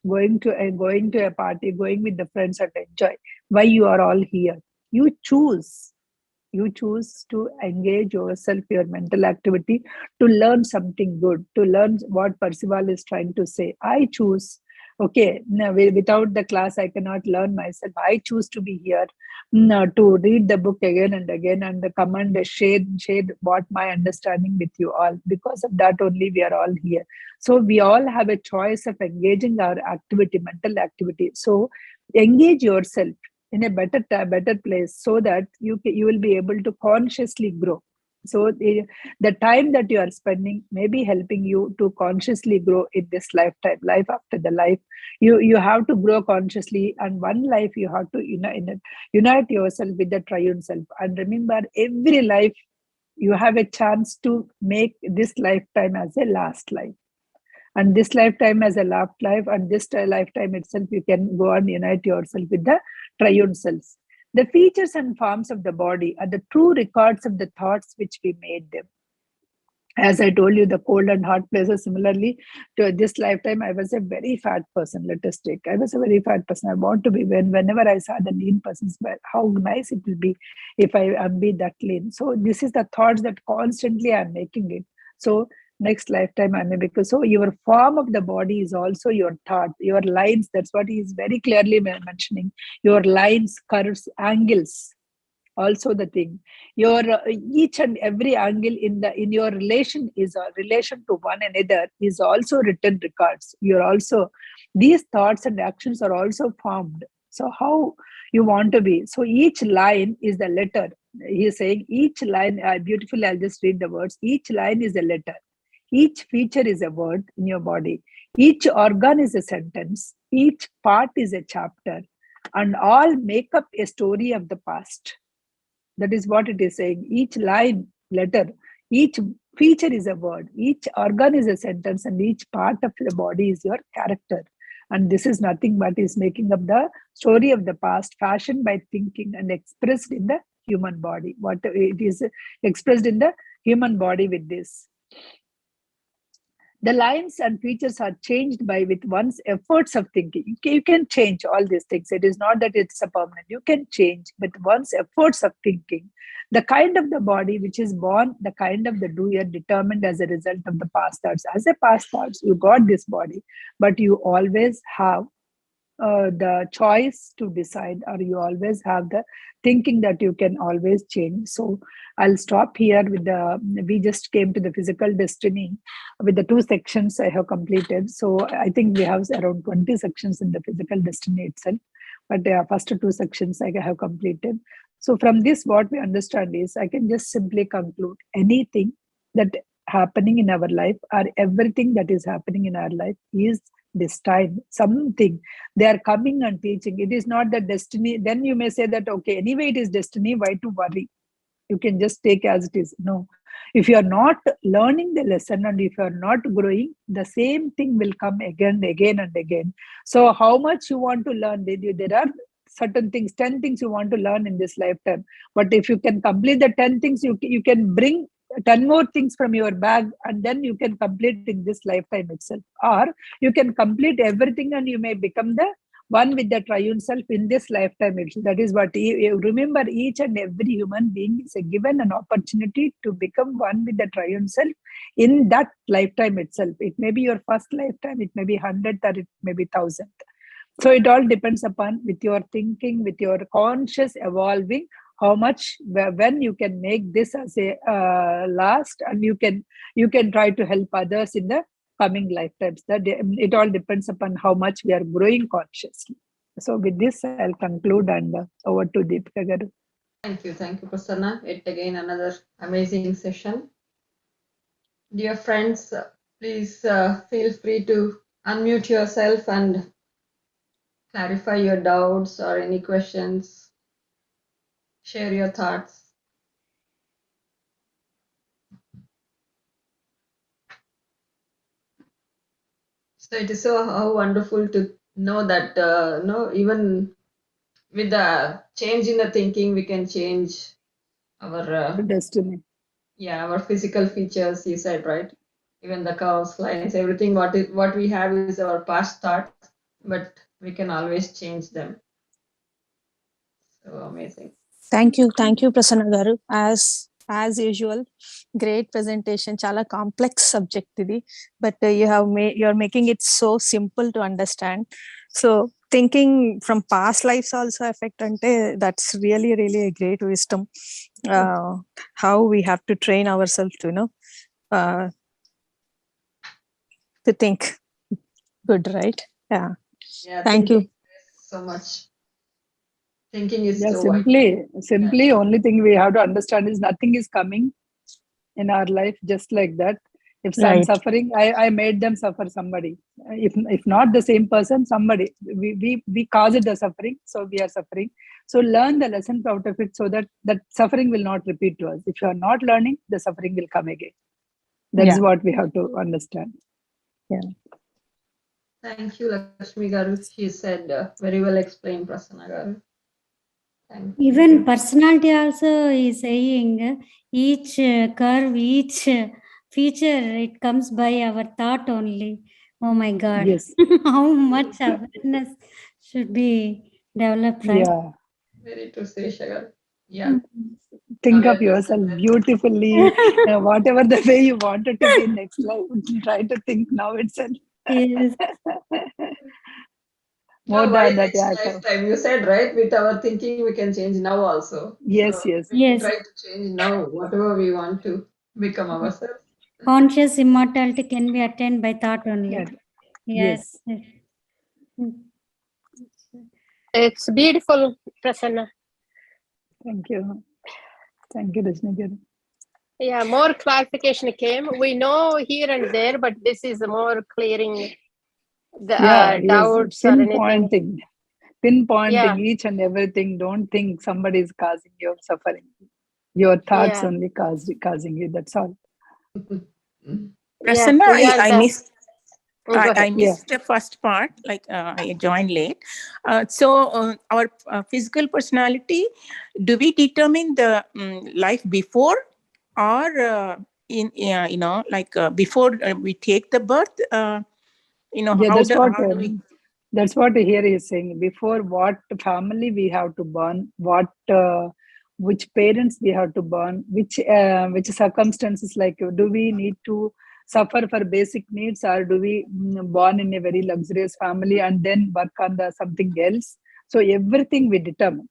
going with the friends and enjoy. why you are all here. You choose. You choose to engage yourself, your mental activity, to learn something good, to learn what Percival is trying to say. I choose. Okay, no, without the class, I cannot learn myself. I choose to be here, no, to read the book again and again, and come and share what my understanding with you all. Because of that only we are all here. So we all have a choice of engaging our activity, mental activity. So engage yourself in a better place, so that you will be able to consciously grow. So the time that you are spending may be helping you to consciously grow in this lifetime, life after the life. You have to grow consciously, and one life you have to unite yourself with the triune self. And remember, every life you have a chance to make this lifetime as a last life, and this lifetime as a last life, and this lifetime itself you can go and unite yourself with the triune selves. The features and forms of the body are the true records of the thoughts which we made them. As I told you, the cold and hot places. Similarly, to this lifetime, I was a very fat person. Let us take. I was a very fat person. I want to be whenever I saw the lean persons, how nice it will be if I am be that lean. So this is the thoughts that constantly I'm making it. So next lifetime I may, because so your form of the body is also your thought, your lines. That's what he is very clearly mentioning. Your lines, curves, angles, also the thing. Your each and every angle in your relation is a relation to one another is also written records. You're also, these thoughts and actions are also formed. So how you want to be, so each line is the letter. He is saying each line, beautifully, I'll just read the words. Each line is a letter, each feature is a word in your body, each organ is a sentence, each part is a chapter, and all make up a story of the past. That is what it is saying. Each line, letter, each feature is a word, each organ is a sentence, and each part of the body is your character. And this is nothing but is making up the story of the past, fashioned by thinking and expressed in the human body. What it is expressed in the human body with this. The lines and features are changed by with one's efforts of thinking. You can change all these things. It is not that it's a permanent. You can change with one's efforts of thinking. The kind of the body which is born, the kind of the doer determined as a result of the past thoughts. As a past thoughts, you got this body, but you always have the choice to decide, or you always have the thinking that you can always change. So I'll stop here with the, we just came to the physical destiny with the 2 sections I have completed. So I think we have around 20 sections in the physical destiny itself, but the first 2 sections I have completed. So from this, what we understand is, I can just simply conclude anything that happening in our life, or everything that is happening in our life is this time, something they are coming and teaching. It is not the destiny. Then you may say that, okay, anyway, it is destiny. Why to worry? You can just take as it is. No, if you are not learning the lesson, and if you are not growing, the same thing will come again and again. So how much you want to learn? There are certain things, 10 things you want to learn in this lifetime. But if you can complete the 10 things, you can bring 10 more things from your bag, and then you can complete in this lifetime itself. Or you can complete everything and you may become the one with the triune self in this lifetime itself. That is what you remember. Each and every human being is given an opportunity to become one with the triune self in that lifetime itself. It may be your first lifetime, it may be 100th, or it may be 1000th. So it all depends upon with your thinking, with your conscious evolving, how much, when you can make this as a last, and you can try to help others in the coming lifetimes. That it all depends upon how much we are growing consciously. So with this, I'll conclude, and over to Deepika Garu. Thank you, Prasanna. It again another amazing session. Dear friends, please feel free to unmute yourself and clarify your doubts or any questions. Share your thoughts. So it is so wonderful to know that even with the change in the thinking, we can change our Destiny. Yeah, our physical features. You said right. Even the curves, lines, everything. What we have is our past thoughts, but we can always change them. So amazing. Thank you, Prasanna garu. As usual, great presentation. Chala complex subject idi, but you're making it so simple to understand. So thinking from past lives also affect ante, that's really a great wisdom. How we have to train ourselves to uh, to think good, right? Yeah. Yeah, Thank you. so much. Thinking is Yeah, so simply only thing we have to understand is nothing is coming in our life just like that. If I'm Right. suffering, I made them suffer, somebody. If not the same person, somebody. We caused the suffering, so we are suffering. So learn the lesson out of it so that that suffering will not repeat to us. If you are not learning, the suffering will come again. That is what we have to understand. Yeah. Thank you, Lakshmi Garu. She said very well explained, Prasanna Garu. Thank you. Even personality also is saying each curve, each feature, it comes by our thought only. Oh my God. Yes. How much awareness should be developed, right? Yeah. Very true, Sirisha Garu. Yeah. Think of Awareness yourself and beautifully, whatever the way you wanted to be next life. Try to think now itself. Yes. More why than that, next yeah. lifetime? You said, right? With our thinking, we can change now also. Yes, So yes. we can Yes. try to change now, whatever we want to become ourselves. Conscious immortality can be attained by thought only. Yeah. Yes. It's beautiful, Prasanna. Thank you. Thank you, Rajni. Yeah, more clarification came. We know here and there, but this is more clearing the Yes, doubts or anything. pinpointing each and everything. Don't think somebody is causing your suffering. Your thoughts only causing you. That's all. Prasanna, I missed. I missed the first part, like I joined late. So our physical personality, do we determine the life before or before we take the birth? That's what here is saying. Before what family we have to born, which parents we have to born, which circumstances, like do we need to suffer for basic needs, or do we born in a very luxurious family and then work on the something else? So everything we determine.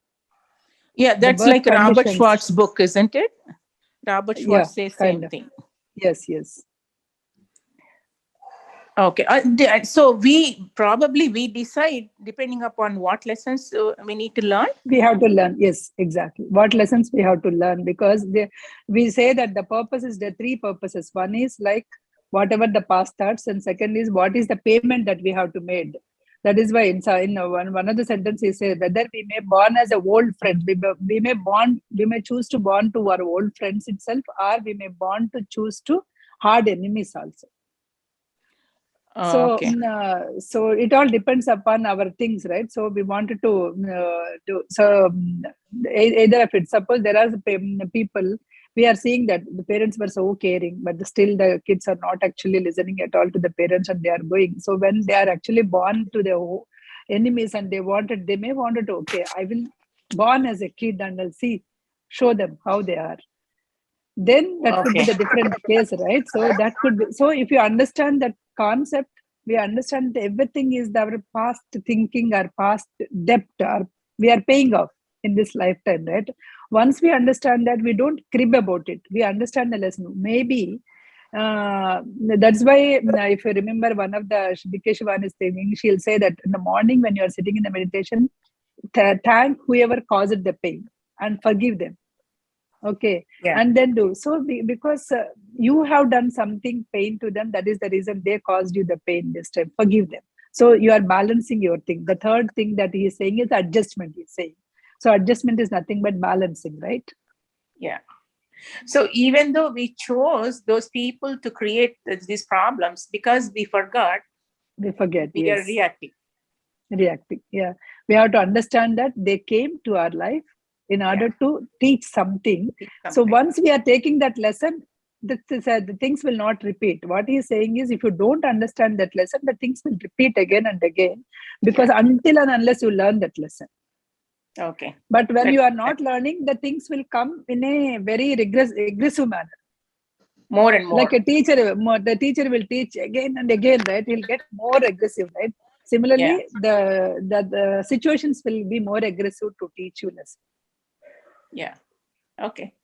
Yeah, that's like Robert Schwartz's book, isn't it? Robert Schwartz says same thing. Yes. Okay, so we decide depending upon what lessons we need to learn. We have to learn, yes, exactly. What lessons we have to learn, because we say that the purpose is the three purposes. One is like whatever the past thoughts, and second is what is the payment that we have to make. That is why in one of the sentences he says whether we may born as a old friend, we may choose to born to our old friends itself, or we may born to choose to hard enemies also. So, so it all depends upon our things, right? So we wanted to do so. Either if it, suppose there are people, we are seeing that the parents were so caring, but still the kids are not actually listening at all to the parents, and they are going. So when they are actually born to their enemies, and they may wanted to, okay, I will born as a kid and I'll show them how they are. Then that could be the different case, right? So that could be, so if you understand that concept, we understand that everything is our past thinking, our past debt, we are paying off in this lifetime, right? Once we understand that, we don't crib about it. We understand the lesson. Maybe that's why, if you remember, one of the Bikeshwan is saying, she'll say that in the morning when you are sitting in the meditation, thank whoever caused the pain and forgive them. Okay. Yeah. And then do so because you have done something pain to them. That is the reason they caused you the pain this time. Forgive them. So you are balancing your thing. The third thing that he is saying is adjustment. He's saying, so adjustment is nothing but balancing, right? Yeah. So even though we chose those people to create these problems, because we forget. We yes. are reacting. Yeah. We have to understand that they came to our life in order to teach something. So once we are taking that lesson, the things will not repeat. What he is saying is, if you don't understand that lesson, the things will repeat again and again, because until and unless you learn that lesson. Okay. But when you are not learning, the things will come in a very aggressive manner. More and more. Like a teacher, the teacher will teach again and again, right? He'll get more aggressive, right? Similarly, the situations will be more aggressive to teach you less. Yeah. Okay.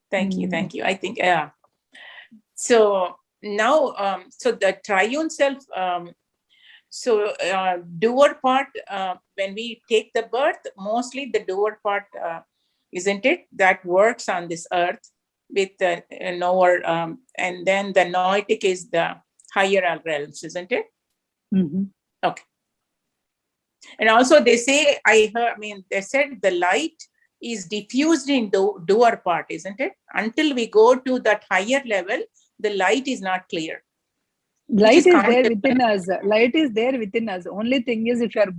Thank you. Thank you. I think, yeah. So now, so the triune self, so doer part, when we take the birth, mostly the doer part, isn't it, that works on this earth with the knower, and then the noetic is the higher realms, isn't it? Okay. And also they say, they said the light is diffused in doer part, isn't it? Until we go to that higher level, the light is not clear. Light is there within us. Light is there within us. Only thing is, if you are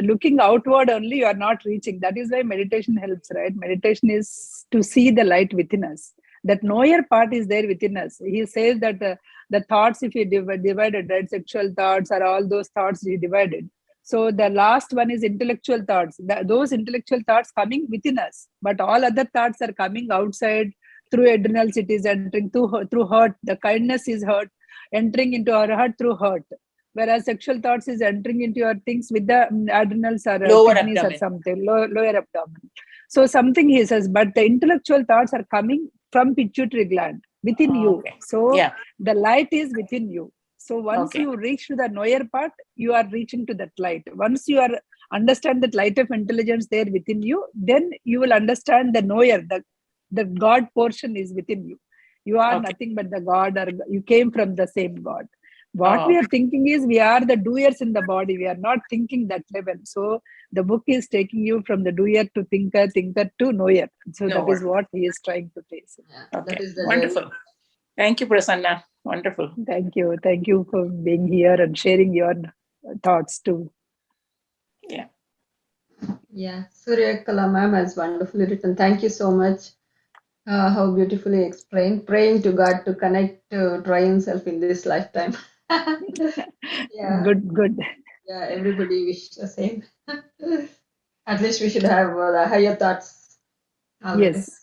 looking outward only, you are not reaching. That is why meditation helps, right? Meditation is to see the light within us. That knower part is there within us. He says that the thoughts, if you divided, right? Sexual thoughts are all those thoughts he divided. So the last one is intellectual thoughts. Those intellectual thoughts coming within us, but all other thoughts are coming outside through adrenals. It is entering through hurt. The kindness is hurt, entering into our heart through hurt, whereas sexual thoughts is entering into your things with the adrenals or lower kidneys abdomen. or something, lower abdomen. So something he says, but the intellectual thoughts are coming from pituitary gland within you. Okay. So yeah. The light is within you. So once Okay. you reach to the knower part, you are reaching to that light. Once you are understand that light of intelligence there within you, then you will understand the knower, the God portion is within you. You are Okay. nothing but the God, or you came from the same God. What we are thinking is we are the doers in the body. We are not thinking that level. So the book is taking you from the doer to thinker, thinker to knower. So that is what he is trying to face. Yeah, Okay. that is the Wonderful. journey. Thank you, Prasanna. Wonderful. Thank you. Thank you for being here and sharing your thoughts too. Yeah. Yeah, Surya Kala ma'am has wonderfully written. Thank you so much. How beautifully explained. Praying to God to connect to triune self in this lifetime. Yeah. Good. Yeah, everybody wish the same. At least we should have the higher thoughts always. Yes.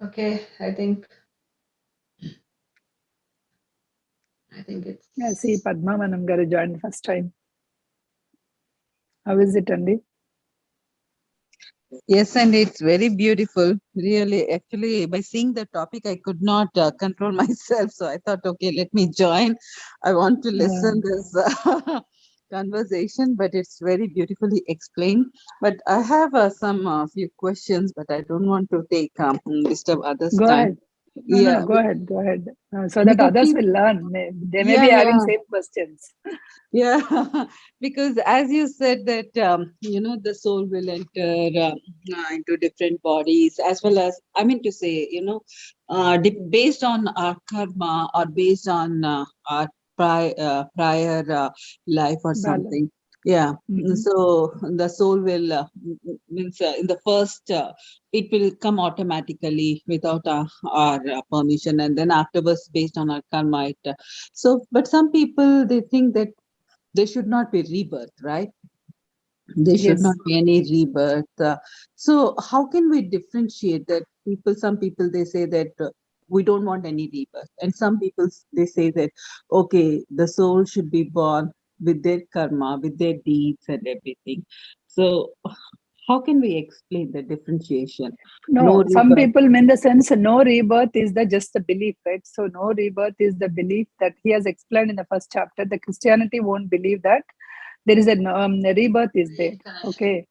Okay, I think it's. I see Padma Manam garu joined first time. How is it, Andy? Yes, and it's very beautiful. Really, actually, by seeing the topic, I could not control myself. So I thought, okay, let me join. I want to listen this conversation, but it's very beautifully explained. But I have some few questions, but I don't want to disturb others' Go time. ahead. No, go ahead. So that Because others will learn. They may be having same questions. Yeah, because as you said that the soul will enter into different bodies, as well as, I mean to say, based on our karma or based on our prior life or something. Yeah. So the soul will means in the first it will come automatically without our permission, and then afterwards based on our karma. But some people, they think that there should not be rebirth, right? There should not be any rebirth. So how can we differentiate that? Some people, they say that we don't want any rebirth. And some people, they say that, okay, the soul should be born with their karma, with their deeds and everything. So how can we explain the differentiation? No, some rebirth. people mean the sense no rebirth is just the belief, right? So no rebirth is the belief that he has explained in the first chapter. The Christianity won't believe that there is a rebirth is there. Okay.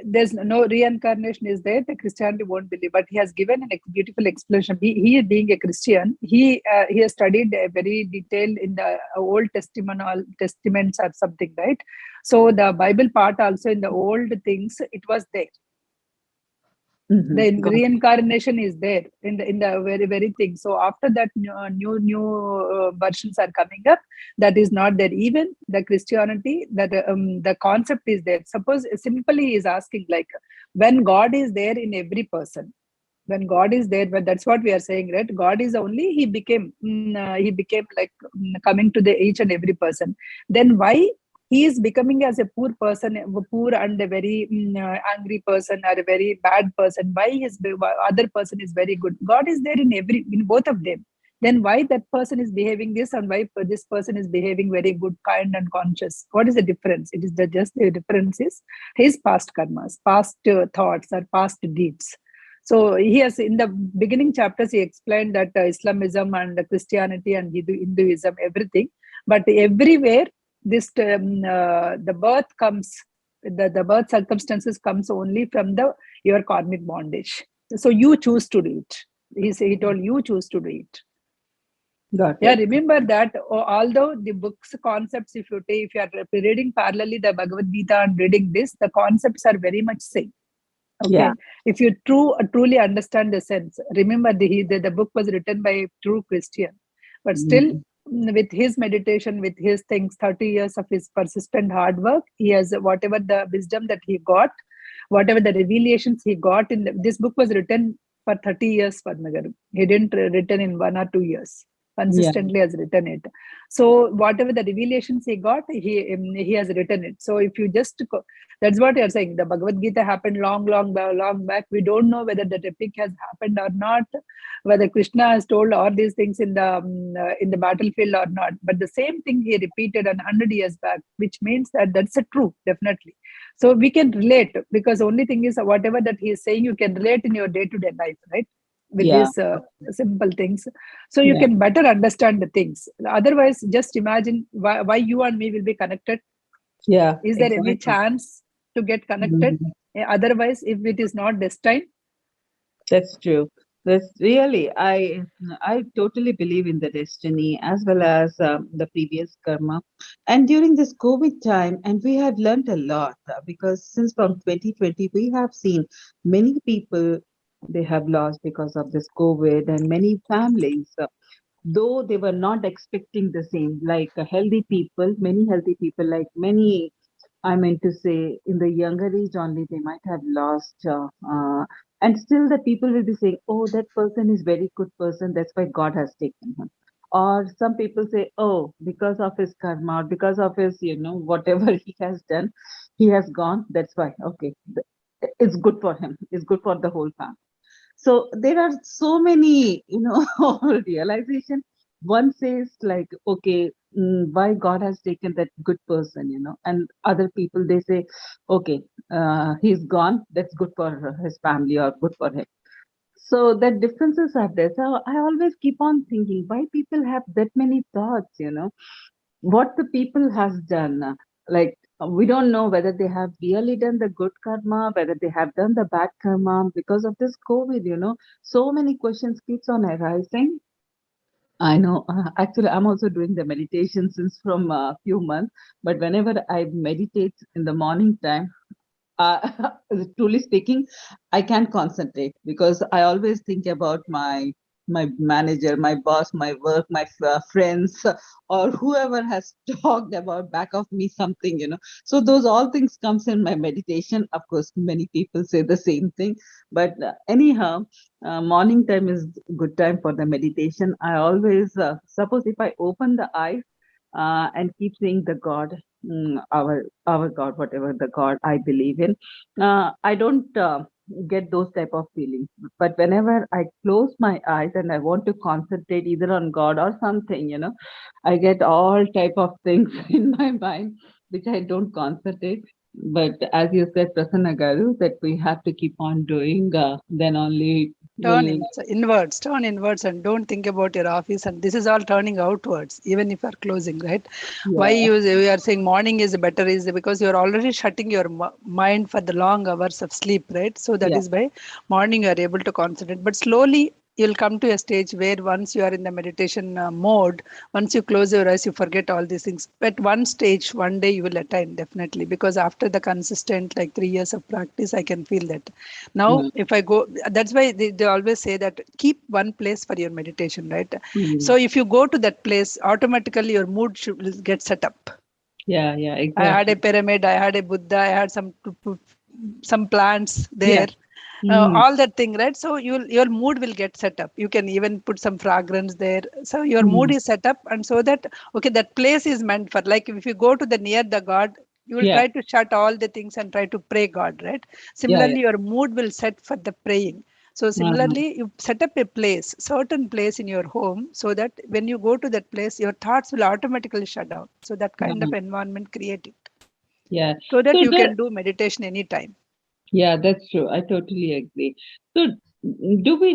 There's no reincarnation is there. The Christianity won't believe, but he has given a beautiful explanation. He being a Christian, he has studied very detailed in the Old Testaments or something, right? So the Bible part also in the old things, it was there. The reincarnation is there in the very thing. So after that, new versions are coming up. That is not there. Even the Christianity, that the concept is there. Suppose simply he is asking, like, when God is there in every person, when God is there, but that's what we are saying, right? God is only he became like coming to the each and every person. Then why he is becoming as a poor person, a poor and a very angry person or a very bad person. Why his other person is very good? God is there in both of them. Then why that person is behaving this and why this person is behaving very good, kind and conscious? What is the difference? It is just the difference is his past karmas, past thoughts or past deeds. So he has, in the beginning chapters, he explained that Islamism and Christianity and Hinduism, everything. But everywhere, this the birth comes, the birth circumstances comes only from your karmic bondage. So you choose to do it. He told you choose to do it. Yeah, remember that although the books concepts, if you are reading parallelly the Bhagavad Gita and reading this, the concepts are very much same. Okay, yeah. If you truly understand the sense, remember the book was written by a true Christian, but still with his meditation, with his things, 30 years of his persistent hard work, he has whatever the wisdom that he got, whatever the revelations he got this book was written for 30 years for Nagaru. He didn't written in 1 or 2 years. Consistently has written it. So whatever the revelations he got, he has written it. So if you just that's what you're saying. The Bhagavad Gita happened long back. We don't know whether the epic has happened or not, whether Krishna has told all these things in the battlefield or not. But the same thing he repeated 100 years back, which means that that's a true, definitely. So we can relate, because only thing is whatever that he is saying, you can relate in your day-to-day life, right? With these simple things, so you can better understand the things. Otherwise, just imagine why you and me will be connected. Is there any chance to get connected? Otherwise, if it is not destined. That's true. That's really, I totally believe in the destiny as well as the previous karma. And during this COVID time, and we have learned a lot because since from 2020, we have seen many people they have lost because of this COVID, and many families, though they were not expecting the same, like healthy people, many healthy people, like many, I meant to say, in the younger age only, they might have lost. And still the people will be saying, oh, that person is very good person. That's why God has taken him. Or some people say, oh, because of his karma, because of his, whatever he has done, he has gone. That's why, okay, it's good for him. It's good for the whole family. So there are so many, realization. One says like, okay, why God has taken that good person, and other people, they say, okay, he's gone. That's good for his family or good for him. So that differences are there. So I always keep on thinking why people have that many thoughts, what the people has done. Like, we don't know whether they have really done the good karma, whether they have done the bad karma because of this COVID, so many questions keeps on arising. I know. Actually, I'm also doing the meditation since from a few months. But whenever I meditate in the morning time, truly speaking, I can't concentrate because I always think about my manager, my boss, my work, my friends, or whoever has talked about back of me something, So those all things comes in my meditation. Of course, many people say the same thing, but anyhow, morning time is good time for the meditation. I always suppose if I open the eyes and keep saying the God, our God, whatever the God I believe in, I don't get those type of feelings. But whenever I close my eyes and I want to concentrate either on God or something, I get all type of things in my mind which I don't concentrate. But as you said, Prasanna Garu, that we have to keep on doing, then only turn inwards, and don't think about your office. And this is all turning outwards, even if you're closing, right? Yeah. Why we are saying morning is better is because you're already shutting your mind for the long hours of sleep, right? So that is why morning you are able to concentrate. But slowly you'll come to a stage where once you are in the meditation mode, once you close your eyes, you forget all these things. But one stage, one day you will attain, definitely, because after the consistent, like 3 years of practice, I can feel that. Now, if I go, that's why they always say that keep one place for your meditation, right? So if you go to that place, automatically your mood will get set up. Yeah, exactly. I had a pyramid, I had a Buddha, I had some plants there. all that thing, right? So your mood will get set up. You can even put some fragrance there, so your mood is set up. And so that, okay, that place is meant for, like, if you go to the near the god, you will try to shut all the things and try to pray god, right? Similarly, your mood will set for the praying. So similarly, you set up a place, certain place in your home, so that when you go to that place, your thoughts will automatically shut down. So that kind of environment, create it. Yeah. So that you can do meditation anytime. Yeah, that's true. I totally agree. So, do we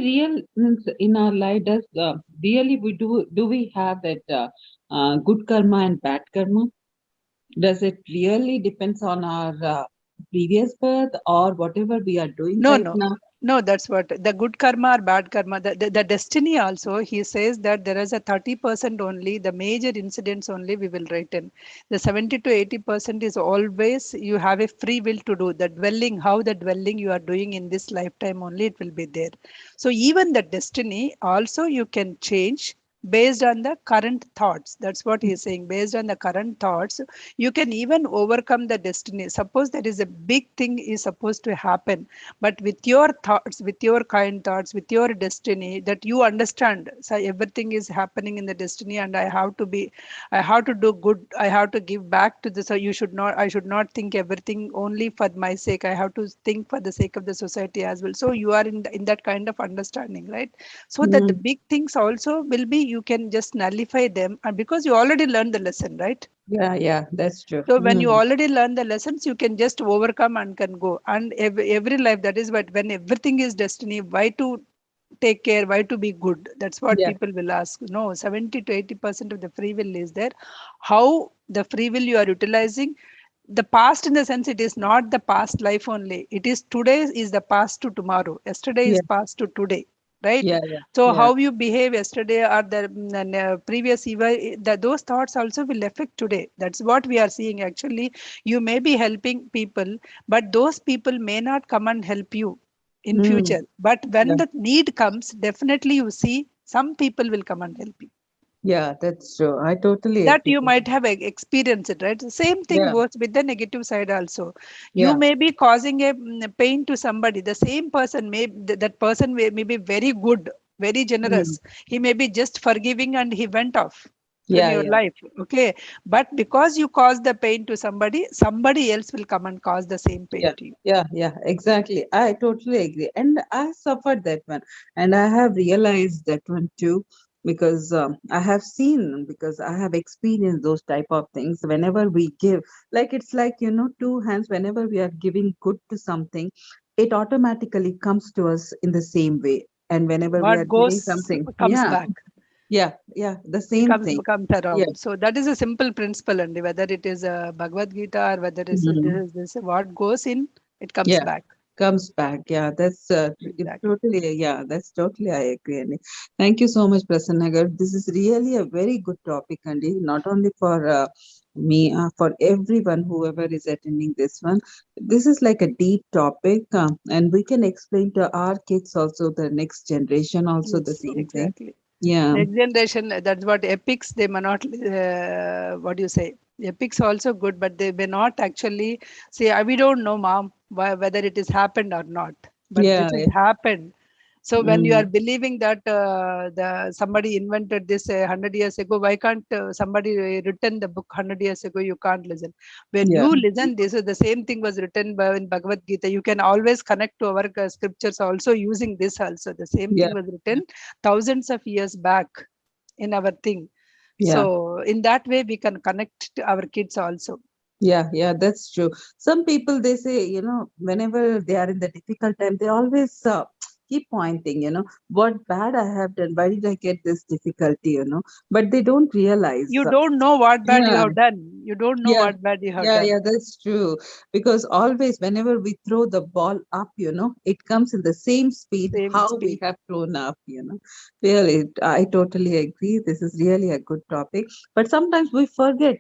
means in our life, does really do we have that good karma and bad karma? Does it really depends on our previous birth or whatever we are doing No, right no. now? No, that's what the good karma or bad karma, the destiny also, he says that there is a 30% only, the major incidents only we will return. The 70 to 80% is always you have a free will to do the dwelling, how the dwelling you are doing in this lifetime only, it will be there. So even the destiny also you can change based on the current thoughts. That's what he is saying. Based on the current thoughts, you can even overcome the destiny. Suppose there is a big thing is supposed to happen, but with your thoughts, with your kind thoughts, with your destiny, that you understand, so everything is happening in the destiny, and I have to do good, I have to give back to this. So you should not, I should not think everything only for my sake, I have to think for the sake of the society as well. So you are in that kind of understanding, right? So that the big things also will be, you can just nullify them, and because you already learned the lesson, right? Yeah, that's true. So when you already learn the lessons, you can just overcome and can go. And every life, that is what, when everything is destiny, why to take care, why to be good? That's what Yeah, people will ask. No, 70 to 80% of the free will is there. How the free will you are utilizing? The past, in the sense, it is not the past life only. It is today is the past to tomorrow. Yesterday is yeah, past to today, right? yeah, So yeah, how you behave yesterday or the previous event, those thoughts also will affect today. That's what we are seeing actually. You may be helping people, but those people may not come and help you in future. But when yeah, the need comes, definitely you see some people will come and help you. yeah, that's true. I totally That agree. you might have experienced it, right? The same thing Yeah, goes with the negative side also. You yeah, may be causing a pain to somebody. The same person that person may be very good, very generous. He may be just forgiving and he went off from yeah, your yeah. life. Okay. But because you caused the pain to somebody, somebody else will come and cause the same pain to you. Yeah, exactly. I totally agree. And I suffered that one. And I have realized that one too, because I have seen, because I have experienced those type of things. Whenever we give, like it's like, two hands, whenever we are giving good to something, it automatically comes to us in the same way. And whenever we are What giving goes something, comes back. the same thing. Comes Yeah. around. So that is a simple principle, and whether it is a Bhagavad Gita or whether it's Mhm. this, what goes in, it comes Yeah. back. Comes back. Yeah, that's Exactly. totally, yeah, that's totally, I agree. Andy. Thank you so much, Prasanna Garu. This is really a very good topic, Andy, not only for me, for everyone, whoever is attending this one. This is like a deep topic, and we can explain to our kids also, the next generation also the Yes, same thing. exactly. Yeah, Next generation, that's what epics, they may not, what do you say? Epics also good, but they may not actually say, we don't know, mom, whether it has happened or not. But this yeah, has yeah. happened. So when you are Mm, believing that the somebody invented this 100 years ago, why can't somebody written the book 100 years ago? You can't listen. When yeah, you listen, this is the same thing was written in Bhagavad Gita. You can always connect to our scriptures also using this also. The same yeah, thing was written thousands of years back in our thing. yeah. So in that way, we can connect to our kids also. Yeah, that's true. Some people, they say, whenever they are in the difficult time, they always keep pointing, what bad I have done. Why did I get this difficulty, But they don't realize. You don't know what bad you Yeah, have done. You don't know yeah, what bad you have done. yeah, that's true. Because always, whenever we throw the ball up, it comes in the same speed Same how we speed. have thrown up, Really, I totally agree. This is really a good topic. But sometimes we forget,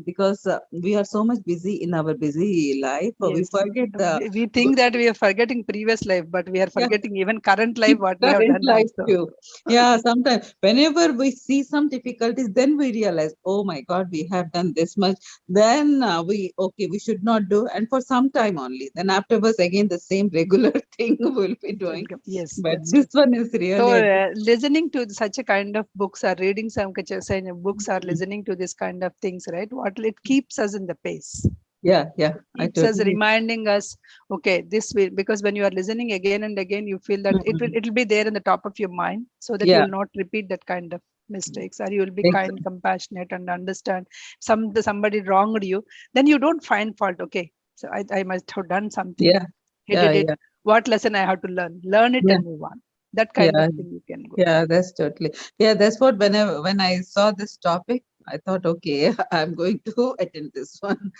because we are so much busy in our busy life, we Yes. forget the We good. think that we are forgetting previous life, but we are Yeah, forgetting even even current life, what we have done life also. too. Yeah, sometimes whenever we see some difficulties, then we realize, oh my God, we have done this much. Then we should not do, and for some time only. Then afterwards, again the same regular thing we'll be doing. Yes, But that's this one is really. So listening to such a kind of books or reading some books or listening to this kind of things, right? What it keeps us in the pace. Yeah. Keeps us reminding us, okay, this will, because when you are listening again and again, you feel that it'll be there in the top of your mind, so that you will not repeat that kind of mistakes, or you will be kind, compassionate, and understand somebody wronged you. Then you don't find fault. Okay, so I must have done something. He did it. What lesson I have to learn it and move on. That kind of thing you can go. Yeah, that's totally. Yeah, that's what when I saw this topic, I thought, okay, I'm going to attend this one.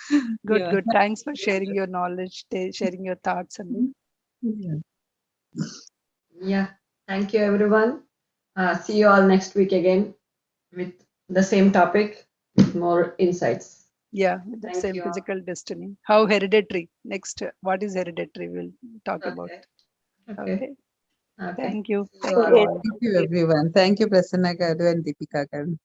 Good. Thanks for sharing your knowledge, sharing your thoughts, and Yeah. Thank you, everyone. See you all next week again with the same topic, with more insights. Yeah, with the same physical destiny. How hereditary? Next, what is hereditary? We'll talk about. Okay. Thank you. Thank you, everyone. Thank you, Prasanna Garu and Deepika Garu.